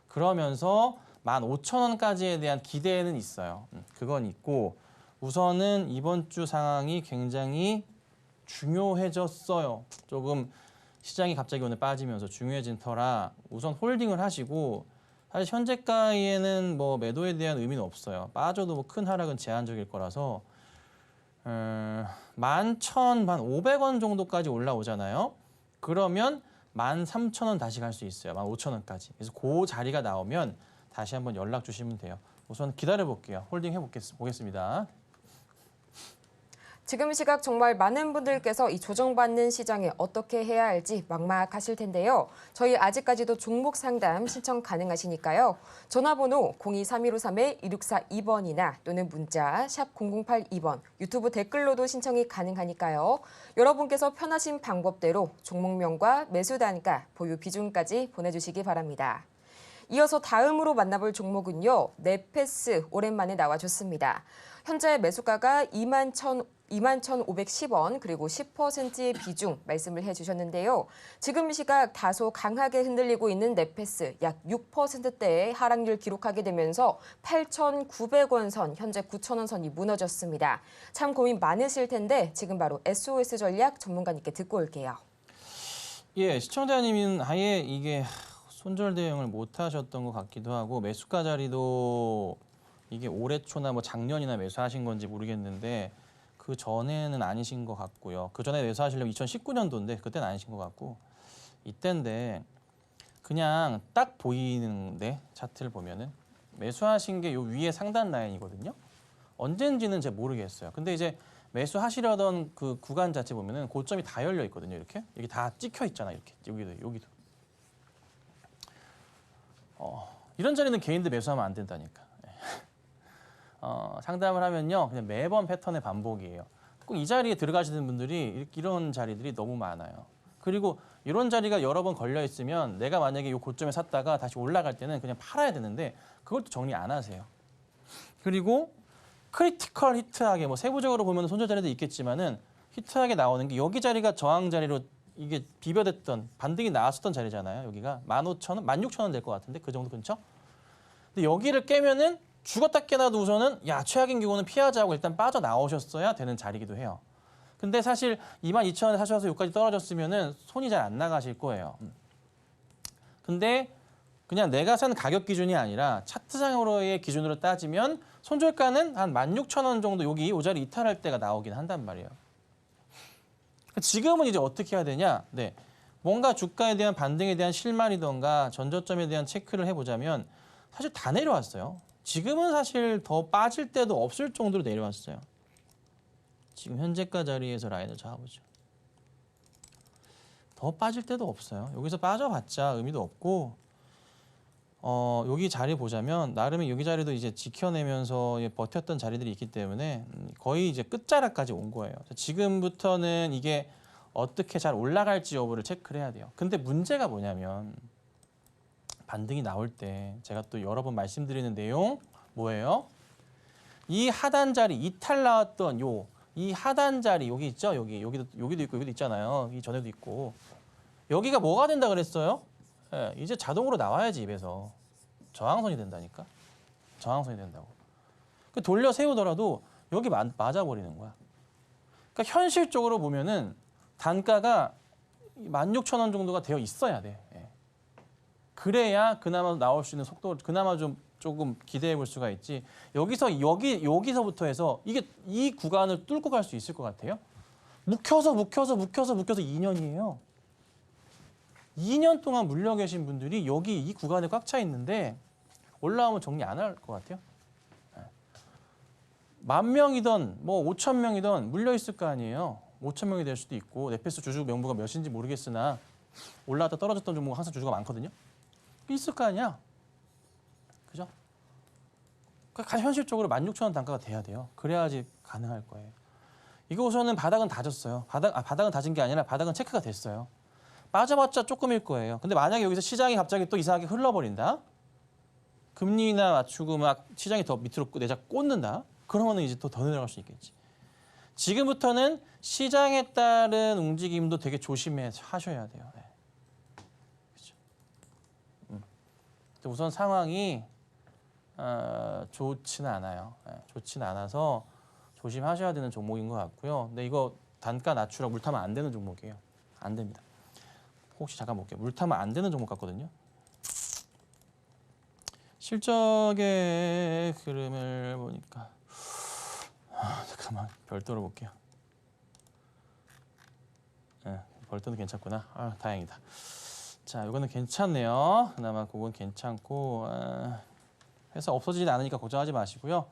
그러면서 15,000원까지에 대한 기대는 있어요. 그건 있고 우선은 이번 주 상황이 굉장히 중요해졌어요. 조금 시장이 갑자기 오늘 빠지면서 중요해진 터라 우선 홀딩을 하시고 사실 현재가에는 뭐 매도에 대한 의미는 없어요. 빠져도 뭐 큰 하락은 제한적일 거라서 11,500원 정도까지 올라오잖아요. 그러면 13,000원 다시 갈 수 있어요. 15,000원까지. 그래서 그 자리가 나오면 다시 한번 연락 주시면 돼요. 우선 기다려 볼게요. 홀딩 보겠습니다. 지금 시각 정말 많은 분들께서 이 조정받는 시장에 어떻게 해야 할지 막막하실 텐데요. 저희 아직까지도 종목 상담 신청 가능하시니까요. 전화번호 023153-2642번이나 또는 문자 샵 0082번, 유튜브 댓글로도 신청이 가능하니까요. 여러분께서 편하신 방법대로 종목명과 매수 단가, 보유 비중까지 보내주시기 바랍니다. 이어서 다음으로 만나볼 종목은요. 네페스 오랜만에 나와줬습니다. 현재 매수가가 21,510원 그리고 10%의 비중 말씀을 해주셨는데요. 지금 이 시각 다소 강하게 흔들리고 있는 네페스 약 6%대의 하락률 기록하게 되면서 8,900원 선, 현재 9,000원 선이 무너졌습니다. 참 고민 많으실 텐데 지금 바로 SOS 전략 전문가님께 듣고 올게요. 예, 시청자님은 아예 이게 손절 대응을 못 하셨던 것 같기도 하고 매수가 자리도 이게 올해 초나 뭐 작년이나 매수하신 건지 모르겠는데 그 전에는 아니신 것 같고요. 그 전에 매수하시려면 2019년도인데 그때는 아니신 것 같고 이때인데 그냥 딱 보이는데 차트를 보면은 매수하신 게 요 위에 상단 라인이거든요. 언젠지는 잘 모르겠어요. 근데 이제 매수하시려던 그 구간 자체 보면은 고점이 다 열려 있거든요. 이렇게 여기 다 찍혀 있잖아. 이렇게 여기도. 이런 자리는 개인들 매수하면 안 된다니까. 상담을 하면요, 그냥 매번 패턴의 반복이에요. 꼭 이 자리에 들어가시는 분들이 이런 자리들이 너무 많아요. 그리고 이런 자리가 여러 번 걸려 있으면 내가 만약에 이 고점에 샀다가 다시 올라갈 때는 그냥 팔아야 되는데 그걸 또 정리 안 하세요. 그리고 크리티컬 히트하게 뭐 세부적으로 보면 손절 자리도 있겠지만은 히트하게 나오는 게 여기 자리가 저항 자리로 이게 비벼댔던 반등이 나왔었던 자리잖아요. 여기가 15,000원, 16,000원 될 것 같은데 그 정도 근처. 근데 여기를 깨면은 죽었다 깨나도 우선은 야 최악인 경우는 피하자고 일단 빠져나오셨어야 되는 자리이기도 해요. 근데 사실 22,000원에 사셔서 여기까지 떨어졌으면은 손이 잘 안 나가실 거예요. 근데 그냥 내가 산 가격 기준이 아니라 차트상으로의 기준으로 따지면 손절가는 한 16,000원 정도 여기 이 자리 이탈할 때가 나오긴 한단 말이에요. 지금은 이제 어떻게 해야 되냐? 네, 뭔가 주가에 대한 반등에 대한 실마리던가 전저점에 대한 체크를 해보자면 사실 다 내려왔어요. 지금은 사실 더 빠질 때도 없을 정도로 내려왔어요. 지금 현재가 자리에서 라인을 잡아보죠. 더 빠질 때도 없어요. 여기서 빠져봤자 의미도 없고 여기 자리 보자면 나름의 여기 자리도 이제 지켜내면서 버텼던 자리들이 있기 때문에 거의 이제 끝자락까지 온 거예요. 지금부터는 이게 어떻게 잘 올라갈지 여부를 체크를 해야 돼요. 근데 문제가 뭐냐면 반등이 나올 때 제가 또 여러 번 말씀드리는 내용 뭐예요? 이 하단 자리 이탈 나왔던 이 하단 자리 여기 있죠? 여기도 있고 여기도 있잖아요. 이 전에도 있고 여기가 뭐가 된다 그랬어요? 예, 이제 자동으로 나와야지 입에서 저항선이 된다니까. 저항선이 된다고. 돌려 세우더라도 여기 맞아버리는 거야. 그러니까 현실적으로 보면은 단가가 16,000원 정도가 되어 있어야 돼. 예. 그래야 그나마 나올 수 있는 속도, 그나마 조금 기대해 볼 수가 있지. 여기서부터 해서 이게 이 구간을 뚫고 갈 수 있을 것 같아요? 묵혀서 2년이에요. 2년 동안 물려 계신 분들이 여기 이 구간에 꽉 차 있는데 올라오면 정리 안 할 것 같아요. 10,000명이든 뭐 5,000명이든 물려 있을 거 아니에요. 5,000명이 될 수도 있고 네페스 주주 명부가 몇인지 모르겠으나 올라왔다 떨어졌던 종목은 항상 주주가 많거든요. 있을 거 아니야. 그죠? 그러니까 현실적으로 16,000원 단가가 돼야 돼요. 그래야지 가능할 거예요. 이거 우선은 바닥은 다졌어요. 바닥은 다진 게 아니라 바닥은 체크가 됐어요. 빠져봤자 조금일 거예요. 근데 만약에 여기서 시장이 갑자기 또 이상하게 흘러버린다. 금리 인하 맞추고 막 시장이 더 밑으로 내작 꽂는다. 그러면은 이제 또 더 내려갈 수 있겠지. 지금부터는 시장에 따른 움직임도 되게 조심하셔야 돼요. 네. 그렇죠. 우선 상황이 좋지는 않아요. 네, 좋지는 않아서 조심하셔야 되는 종목인 것 같고요. 근데 이거 단가 낮추라고 물 타면 안 되는 종목이에요. 안 됩니다. 혹시 잠깐 볼게요. 물 타면 안 되는 종목 같거든요. 실적의 흐름을 보니까 잠깐만 별도로 볼게요. 네, 별도는 괜찮구나. 다행이다. 자, 이거는 괜찮네요. 그나마 그건 괜찮고 회사 없어지진 않으니까 걱정하지 마시고요.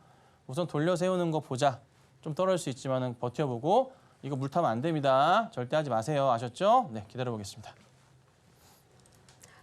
우선 돌려 세우는 거 보자. 좀 떨어질 수 있지만은 버텨보고 이거 물 타면 안 됩니다. 절대 하지 마세요. 아셨죠? 네, 기다려보겠습니다.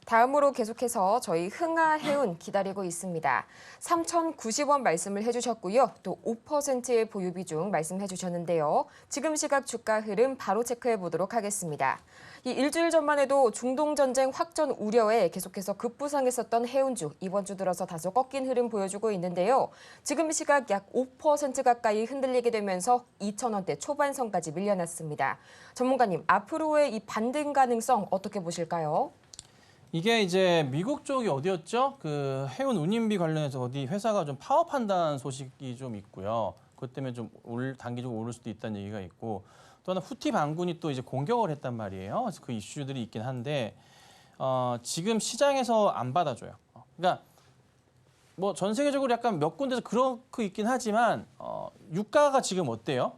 다음으로 계속해서 저희 흥하해운 기다리고 있습니다. 3,090원 말씀을 해주셨고요. 또 5%의 보유 비중 말씀해 주셨는데요. 지금 시각 주가 흐름 바로 체크해 보도록 하겠습니다. 이 일주일 전만 해도 중동 전쟁 확전 우려에 계속해서 급부상했었던 해운주, 이번 주 들어서 다소 꺾인 흐름 보여주고 있는데요. 지금 시각 약 5% 가까이 흔들리게 되면서 2,000원대 초반선까지 밀려났습니다. 전문가님, 앞으로의 이 반등 가능성 어떻게 보실까요? 이게 이제 미국 쪽이 어디였죠? 그 해운 운임비 관련해서 어디 회사가 좀 파업한다는 소식이 좀 있고요. 그것 때문에 좀 단기적으로 오를 수도 있다는 얘기가 있고, 또 하나 후티 반군이 또 이제 공격을 했단 말이에요. 그래서 그 이슈들이 있긴 한데 지금 시장에서 안 받아줘요. 그러니까 뭐 전 세계적으로 약간 몇 군데서 그렇고 있긴 하지만 유가가 지금 어때요?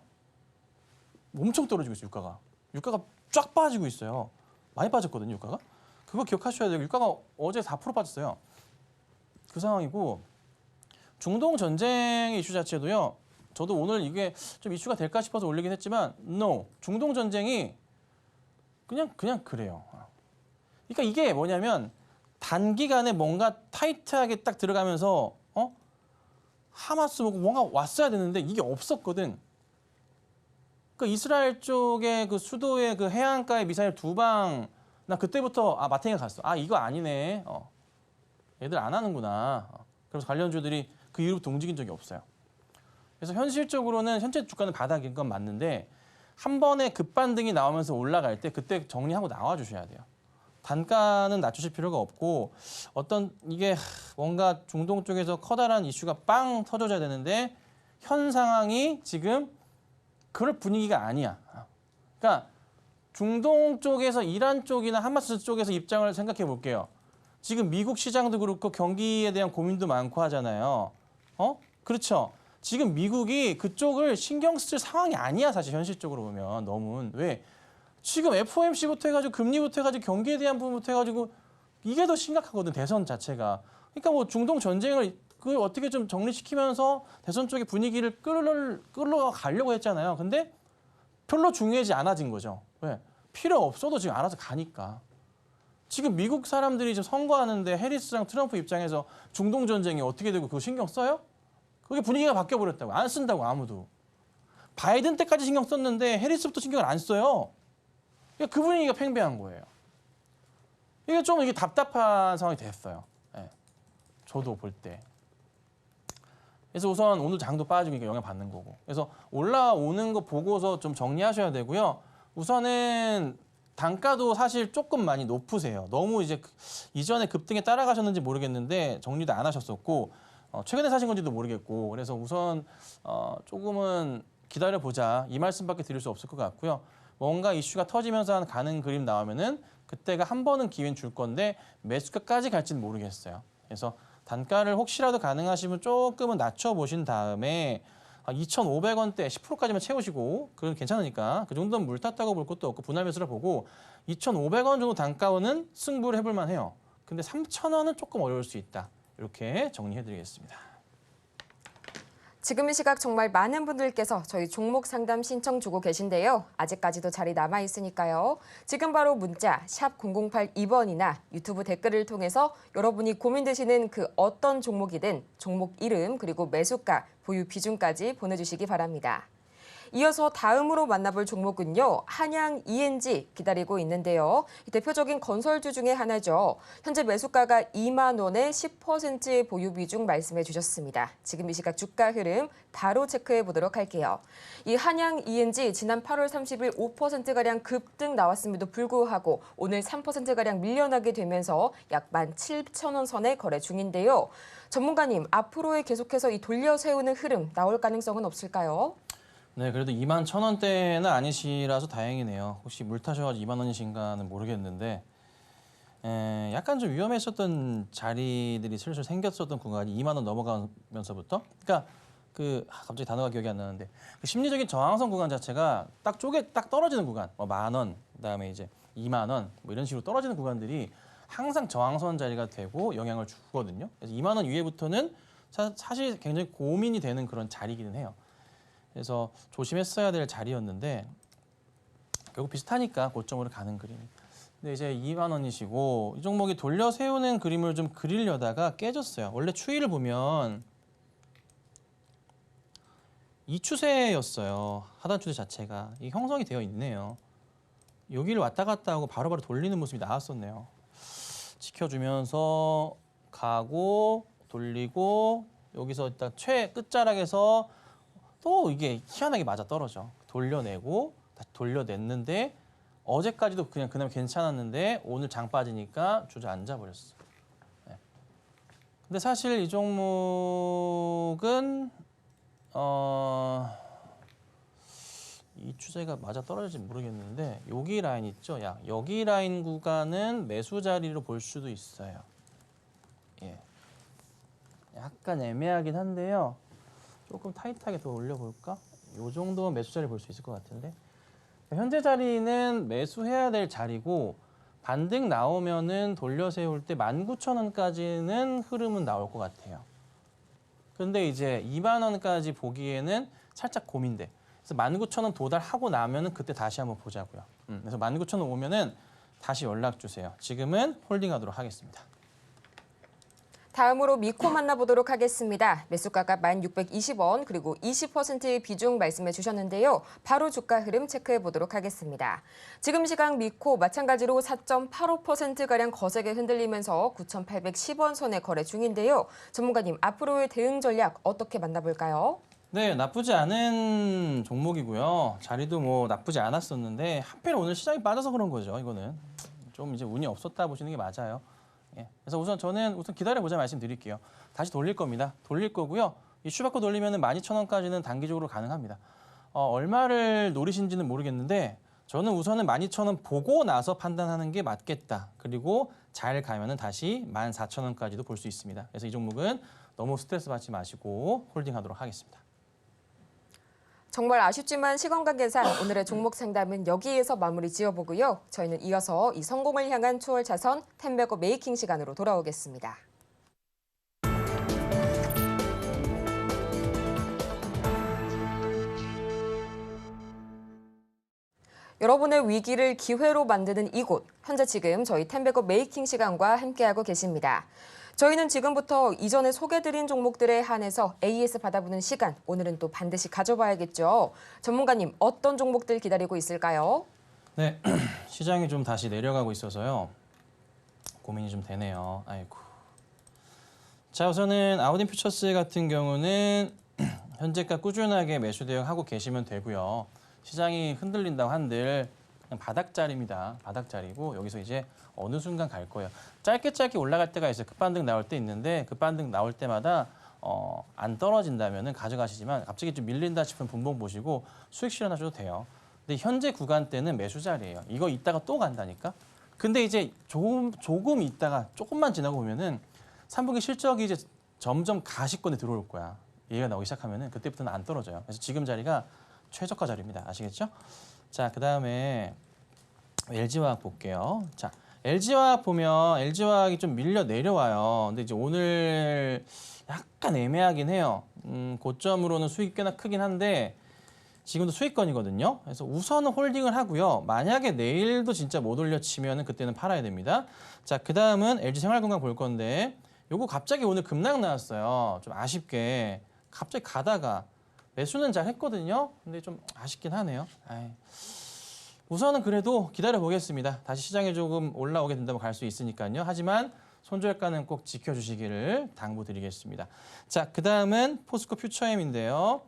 엄청 떨어지고 있어요. 유가가 쫙 빠지고 있어요. 많이 빠졌거든요. 유가가. 그거 기억하셔야 돼요. 유가가 어제 4% 빠졌어요. 그 상황이고, 중동 전쟁의 이슈 자체도요. 저도 오늘 이게 좀 이슈가 될까 싶어서 올리긴 했지만 no. 중동 전쟁이 그냥 그래요. 그러니까 이게 뭐냐면 단기간에 뭔가 타이트하게 딱 들어가면서 하마스 뭔가 왔어야 되는데 이게 없었거든. 그 이스라엘 쪽의 그 수도의 그 해안가에 미사일 2방, 나 그때부터 마탱이가 갔어. 이거 아니네. 얘들 안 하는구나. 그래서 관련주들이 그 이후부터 움직인 적이 없어요. 그래서 현실적으로는 현재 주가는 바닥인 건 맞는데 한 번에 급반등이 나오면서 올라갈 때 그때 정리하고 나와주셔야 돼요. 단가는 낮추실 필요가 없고 어떤 이게 뭔가 중동 쪽에서 커다란 이슈가 빵 터져줘야 되는데 현 상황이 지금 그럴 분위기가 아니야. 그러니까 중동 쪽에서 이란 쪽이나 하마스 쪽에서 입장을 생각해 볼게요. 지금 미국 시장도 그렇고 경기에 대한 고민도 많고 하잖아요. 그렇죠. 지금 미국이 그쪽을 신경 쓸 상황이 아니야. 사실 현실적으로 보면 너무. 왜? 지금 FOMC부터 해가지고 금리부터 해가지고 경기에 대한 부분부터 해가지고 이게 더 심각하거든. 대선 자체가. 그러니까 뭐 중동 전쟁을 그걸 어떻게 좀 정리시키면서 대선 쪽의 분위기를 끌어가려고 했잖아요. 근데 별로 중요하지 않아진 거죠. 왜? 필요 없어도 지금 알아서 가니까. 지금 미국 사람들이 지금 선거하는데 해리스랑 트럼프 입장에서 중동 전쟁이 어떻게 되고 그거 신경 써요? 그게 분위기가 바뀌어버렸다고. 안 쓴다고 아무도. 바이든 때까지 신경 썼는데 해리스부터 신경을 안 써요. 그러니까 그 분위기가 팽배한 거예요. 이게 좀 이게 답답한 상황이 됐어요. 네. 저도 볼 때. 그래서 우선 오늘 장도 빠지고 이게 영향 받는 거고. 그래서 올라오는 거 보고서 좀 정리하셔야 되고요. 우선은 단가도 사실 조금 많이 높으세요. 너무 이제 이전에 급등에 따라가셨는지 모르겠는데 정리도 안 하셨었고 최근에 사신 건지도 모르겠고 그래서 우선 조금은 기다려보자 이 말씀밖에 드릴 수 없을 것 같고요. 뭔가 이슈가 터지면서 가는 그림 나오면은 그때가 한 번은 기회는 줄 건데 매수가까지 갈지는 모르겠어요. 그래서 단가를 혹시라도 가능하시면 조금은 낮춰보신 다음에 2,500원대 10%까지만 채우시고 그건 괜찮으니까 그 정도는 물 탔다고 볼 것도 없고 분할 매수를 보고 2,500원 정도 단가는 승부를 해볼 만해요. 근데 3,000원은 조금 어려울 수 있다. 이렇게 정리해드리겠습니다. 지금 이 시각 정말 많은 분들께서 저희 종목 상담 신청 주고 계신데요. 아직까지도 자리 남아 있으니까요. 지금 바로 문자 샵 0082번이나 유튜브 댓글을 통해서 여러분이 고민되시는 그 어떤 종목이든 종목 이름 그리고 매수가, 보유 비중까지 보내주시기 바랍니다. 이어서 다음으로 만나볼 종목은요. 한양 ENG 기다리고 있는데요. 대표적인 건설주 중에 하나죠. 현재 매수가가 2만 원에 10% 보유 비중 말씀해 주셨습니다. 지금 이 시각 주가 흐름 바로 체크해 보도록 할게요. 이 한양 ENG 지난 8월 30일 5%가량 급등 나왔음에도 불구하고 오늘 3%가량 밀려나게 되면서 약 17,000원 선에 거래 중인데요. 전문가님, 앞으로의 계속해서 이 돌려 세우는 흐름 나올 가능성은 없을까요? 네, 그래도 2만 1,000원대는 아니시라서 다행이네요. 혹시 물 타셔가지고 2만 원이신가는 모르겠는데 약간 좀 위험했었던 자리들이 슬슬 생겼었던 구간이 2만 원 넘어가면서부터 그러니까 갑자기 단어가 기억이 안 나는데 그 심리적인 저항선 구간 자체가 딱 떨어지는 구간, 뭐 1만 원, 그다음에 이제 2만 원, 뭐 이런 식으로 떨어지는 구간들이 항상 저항선 자리가 되고 영향을 주거든요. 그래서 2만 원 이후부터는 사실 굉장히 고민이 되는 그런 자리기는 해요. 그래서 조심했어야 될 자리였는데 결국 비슷하니까 고점으로 가는 그림. 근데 이제 2만 원이시고 이 종목이 돌려 세우는 그림을 좀 그리려다가 깨졌어요. 원래 추이를 보면 이 추세였어요. 하단 추세 자체가 이 형성이 되어 있네요. 여기를 왔다 갔다 하고 바로바로 돌리는 모습이 나왔었네요. 지켜주면서 가고 돌리고 여기서 일단 최 끝자락에서 또 이게 희한하게 맞아 떨어져. 돌려내고 다시 돌려냈는데 어제까지도 그냥 그날 괜찮았는데 오늘 장 빠지니까 주저앉아 버렸어. 네. 근데 사실 이 종목은 이 추세가 맞아 떨어질지 모르겠는데 여기 라인 있죠? 여기 라인 구간은 매수 자리로 볼 수도 있어요. 예. 약간 애매하긴 한데요. 조금 타이트하게 더 올려볼까? 이 정도면 매수 자리 볼 수 있을 것 같은데 현재 자리는 매수해야 될 자리고 반등 나오면은 돌려 세울 때 19,000원까지는 흐름은 나올 것 같아요. 근데 이제 2만 원까지 보기에는 살짝 고민돼. 그래서 19,000원 도달하고 나면은 그때 다시 한번 보자고요. 그래서 19,000원 오면은 다시 연락 주세요. 지금은 홀딩하도록 하겠습니다. 다음으로 미코 만나보도록 하겠습니다. 매수가가 1,620원 그리고 20%의 비중 말씀해 주셨는데요. 바로 주가 흐름 체크해 보도록 하겠습니다. 지금 시각 미코 마찬가지로 4.85%가량 거세게 흔들리면서 9,810원 선에 거래 중인데요. 전문가님, 앞으로의 대응 전략 어떻게 만나볼까요? 네, 나쁘지 않은 종목이고요. 자리도 뭐 나쁘지 않았었는데 하필 오늘 시장이 빠져서 그런 거죠. 이거는 좀 이제 운이 없었다 보시는 게 맞아요. 예, 그래서 저는 기다려보자 말씀드릴게요. 다시 돌릴 겁니다. 돌릴 거고요. 이 슈바코 돌리면 12,000원까지는 단기적으로 가능합니다. 얼마를 노리신지는 모르겠는데 저는 우선은 12,000원 보고 나서 판단하는 게 맞겠다. 그리고 잘 가면은 다시 14,000원까지도 볼 수 있습니다. 그래서 이 종목은 너무 스트레스 받지 마시고 홀딩하도록 하겠습니다. 정말 아쉽지만 시간 관계상 오늘의 종목 상담은 여기에서 마무리 지어보고요. 저희는 이어서 이 성공을 향한 추월 차선 텐베거 메이킹 시간으로 돌아오겠습니다. 여러분의 위기를 기회로 만드는 이곳, 현재 지금 저희 텐베거 메이킹 시간과 함께하고 계십니다. 저희는 지금부터 이전에 소개드린 종목들에 한해서 AS 받아보는 시간, 오늘은 또 반드시 가져봐야겠죠. 전문가님, 어떤 종목들 기다리고 있을까요? 네, 시장이 좀 다시 내려가고 있어서요. 고민이 좀 되네요. 아이고. 자, 우선은 아우딘 퓨처스 같은 경우는 현재가 꾸준하게 매수 대응하고 계시면 되고요. 시장이 흔들린다고 한들 그냥 바닥자리입니다. 바닥자리고 여기서 이제 어느 순간 갈 거예요. 짧게 올라갈 때가 있어요. 급반등 나올 때 있는데 급반등 나올 때마다 안 떨어진다면은 가져가시지만 갑자기 좀 밀린다 싶은 분봉 보시고 수익 실현하셔도 돼요. 근데 현재 구간대는 매수 자리예요. 이거 이따가 또 간다니까. 근데 이제 조금 있다가 조금만 지나고 보면은 3분기 실적이 이제 점점 가시권에 들어올 거야. 얘가 나오기 시작하면은 그때부터는 안 떨어져요. 그래서 지금 자리가 최저가 자리입니다. 아시겠죠? 자, 그다음에 LG화학 볼게요. 자, LG화학 보면 LG화학이 좀 밀려 내려와요. 근데 이제 오늘 약간 애매하긴 해요. 고점으로는 수익이 꽤나 크긴 한데 지금도 수익권이거든요. 그래서 우선은 홀딩을 하고요. 만약에 내일도 진짜 못 올려치면 그때는 팔아야 됩니다. 자, 그다음은 LG생활건강 볼 건데 요거 갑자기 오늘 급락 나왔어요. 좀 아쉽게 갑자기 가다가 매수는 잘 했거든요. 근데 좀 아쉽긴 하네요. 우선은 그래도 기다려 보겠습니다. 다시 시장에 조금 올라오게 된다면 갈 수 있으니까요. 하지만 손절가는 꼭 지켜주시기를 당부드리겠습니다. 자, 그 다음은 포스코 퓨처엠인데요.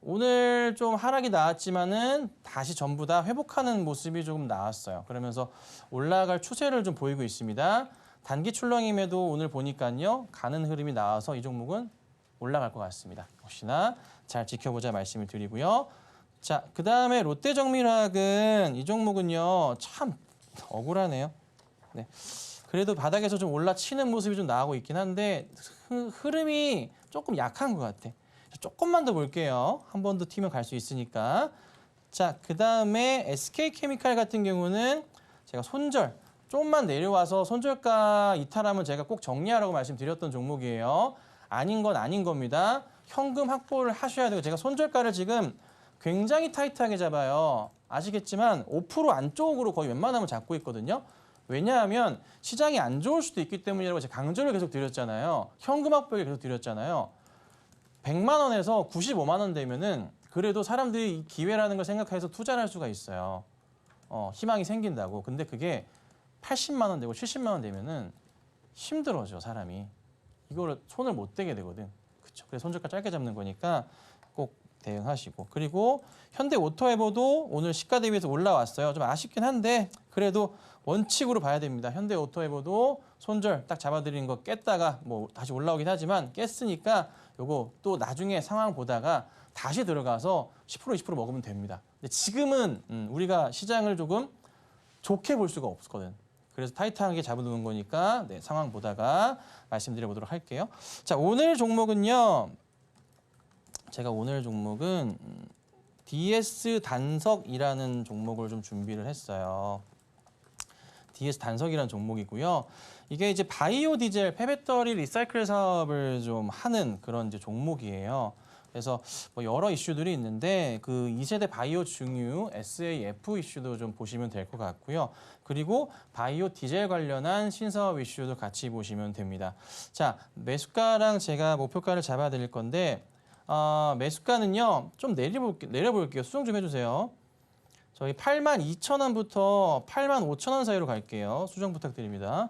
오늘 좀 하락이 나왔지만은 다시 전부 다 회복하는 모습이 조금 나왔어요. 그러면서 올라갈 추세를 좀 보이고 있습니다. 단기 출렁임에도 오늘 보니까요. 가는 흐름이 나와서 이 종목은 올라갈 것 같습니다. 혹시나 잘 지켜보자 말씀을 드리고요. 자, 그 다음에 롯데정밀화학은 이 종목은요. 참 억울하네요. 네. 그래도 바닥에서 좀 올라치는 모습이 좀 나오고 있긴 한데 흐름이 조금 약한 것 같아. 조금만 더 볼게요. 한 번 더 튀면 갈 수 있으니까. 자, 그 다음에 SK케미칼 같은 경우는 제가 손절 조금만 내려와서 손절가 이탈하면 제가 꼭 정리하라고 말씀드렸던 종목이에요. 아닌 건 아닌 겁니다. 현금 확보를 하셔야 되고 제가 손절가를 지금 굉장히 타이트하게 잡아요. 아시겠지만 5% 안쪽으로 거의 웬만하면 잡고 있거든요. 왜냐하면 시장이 안 좋을 수도 있기 때문이라고 제가 강조를 계속 드렸잖아요. 현금 확보를 계속 드렸잖아요. 100만 원에서 95만 원 되면은 그래도 사람들이 이 기회라는 걸 생각해서 투자를 할 수가 있어요. 희망이 생긴다고. 근데 그게 80만 원 되고 70만 원 되면은 힘들어져, 사람이. 이거를 손을 못 대게 되거든. 그렇죠. 그래서 손절가 짧게 잡는 거니까 꼭 대응하시고. 그리고 현대오토에버도 오늘 시가 대비해서 올라왔어요. 좀 아쉽긴 한데 그래도 원칙으로 봐야 됩니다. 현대오토에버도 손절 딱 잡아드리는 거 깼다가 뭐 다시 올라오긴 하지만 깼으니까 요거 또 나중에 상황 보다가 다시 들어가서 10% 20% 먹으면 됩니다. 근데 지금은 우리가 시장을 조금 좋게 볼 수가 없거든. 그래서 타이트하게 잡아두는 거니까 네, 상황 보다가 말씀드려보도록 할게요. 자, 오늘 종목은요. 제가 오늘 종목은 DS 단석이라는 종목을 좀 준비를 했어요. DS 단석이라는 종목이고요. 이게 이제 바이오 디젤 폐배터리 리사이클 사업을 좀 하는 그런 이제 종목이에요. 그래서 뭐 여러 이슈들이 있는데 그 2세대 바이오 증유 SAF 이슈도 좀 보시면 될 것 같고요. 그리고 바이오 디젤 관련한 신사업 이슈도 같이 보시면 됩니다. 자, 매수가랑 제가 목표가를 잡아 드릴 건데 매수가는요. 좀 내려볼게요. 수정 좀 해주세요. 저희 82,000원부터 85,000원 사이로 갈게요. 수정 부탁드립니다.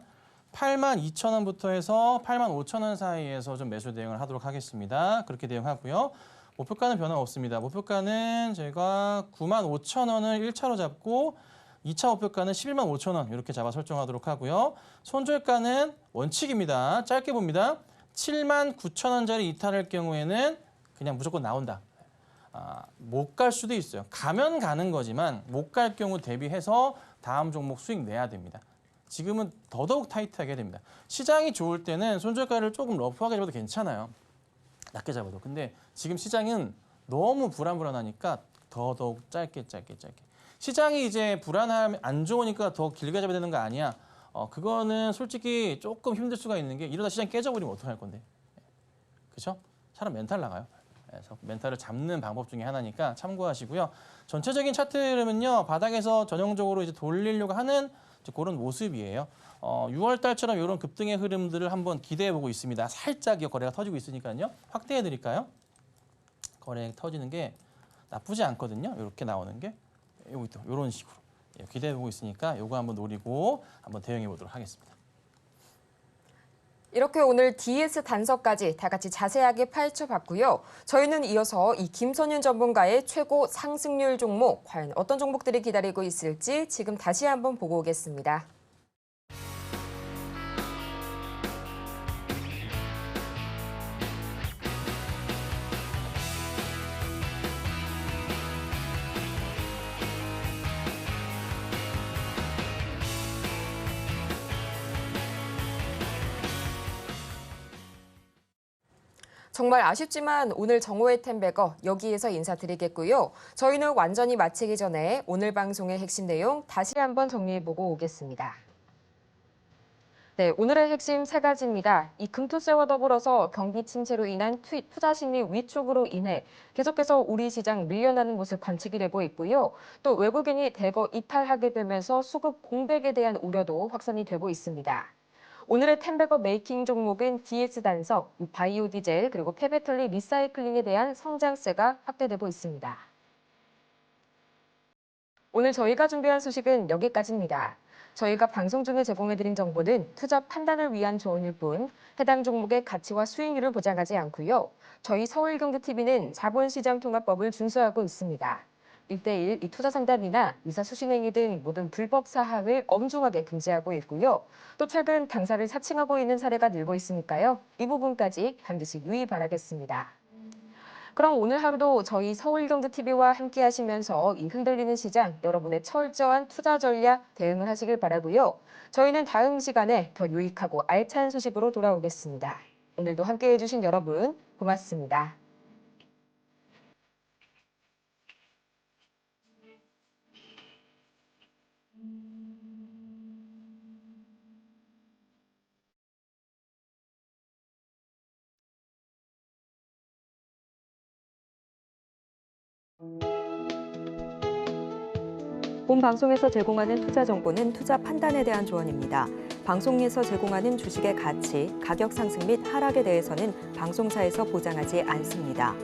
82,000원부터 해서 85,000원 사이에서 좀 매수 대응을 하도록 하겠습니다. 그렇게 대응하고요. 목표가는 변화 없습니다. 목표가는 제가 95,000원을 1차로 잡고 2차 목표가는 115,000원 이렇게 잡아 설정하도록 하고요. 손절가는 원칙입니다. 짧게 봅니다. 79,000원짜리 이탈할 경우에는 그냥 무조건 나온다. 못 갈 수도 있어요. 가면 가는 거지만 못 갈 경우 대비해서 다음 종목 수익 내야 됩니다. 지금은 더더욱 타이트하게 됩니다. 시장이 좋을 때는 손절가를 조금 러프하게 잡아도 괜찮아요. 낮게 잡아도. 근데 지금 시장은 너무 불안하니까 더더욱 짧게. 시장이 이제 안 좋으니까 더 길게 잡아야 되는 거 아니야. 그거는 솔직히 조금 힘들 수가 있는 게 이러다 시장 깨져버리면 어떡할 건데. 그렇죠? 사람 멘탈 나가요. 그래서 멘탈을 잡는 방법 중에 하나니까 참고하시고요. 전체적인 차트 흐름은요. 바닥에서 전형적으로 이제 돌리려고 하는 그런 모습이에요. 6월 달처럼 이런 급등의 흐름들을 한번 기대해 보고 있습니다. 살짝 거래가 터지고 있으니까요. 확대해 드릴까요? 거래 터지는 게 나쁘지 않거든요. 이렇게 나오는 게 여기 또 이런 식으로 기대해 보고 있으니까 이거 한번 노리고 한번 대응해 보도록 하겠습니다. 이렇게 오늘 DS 단석까지 다 같이 자세하게 파헤쳐봤고요. 저희는 이어서 이 김선윤 전문가의 최고 상승률 종목, 과연 어떤 종목들이 기다리고 있을지 지금 다시 한번 보고 오겠습니다. 정말 아쉽지만 오늘 정오의 템베거 여기에서 인사드리겠고요. 저희는 완전히 마치기 전에 오늘 방송의 핵심 내용 다시 한번 정리해보고 오겠습니다. 네, 오늘의 핵심 3가지입니다. 이 금투세와 더불어서 경기 침체로 인한 투자 심리 위축으로 인해 계속해서 우리 시장 밀려나는 모습 관측이 되고 있고요. 또 외국인이 대거 이탈하게 되면서 수급 공백에 대한 우려도 확산이 되고 있습니다. 오늘의 템베거 메이킹 종목은 DS 단석, 바이오 디젤, 그리고 폐배터리 리사이클링에 대한 성장세가 확대되고 있습니다. 오늘 저희가 준비한 소식은 여기까지입니다. 저희가 방송 중에 제공해드린 정보는 투자 판단을 위한 조언일 뿐 해당 종목의 가치와 수익률을 보장하지 않고요. 저희 서울경제TV는 자본시장통합법을 준수하고 있습니다. 1대1 투자 상담이나 의사수신행위 등 모든 불법 사항을 엄중하게 금지하고 있고요. 또 최근 당사를 사칭하고 있는 사례가 늘고 있으니까요. 이 부분까지 반드시 유의 바라겠습니다. 그럼 오늘 하루도 저희 서울경제TV와 함께 하시면서 이 흔들리는 시장, 여러분의 철저한 투자 전략 대응을 하시길 바라고요. 저희는 다음 시간에 더 유익하고 알찬 소식으로 돌아오겠습니다. 오늘도 함께해 주신 여러분 고맙습니다. 본 방송에서 제공하는 투자 정보는 투자 판단에 대한 조언입니다. 방송에서 제공하는 주식의 가치, 가격 상승 및 하락에 대해서는 방송사에서 보장하지 않습니다.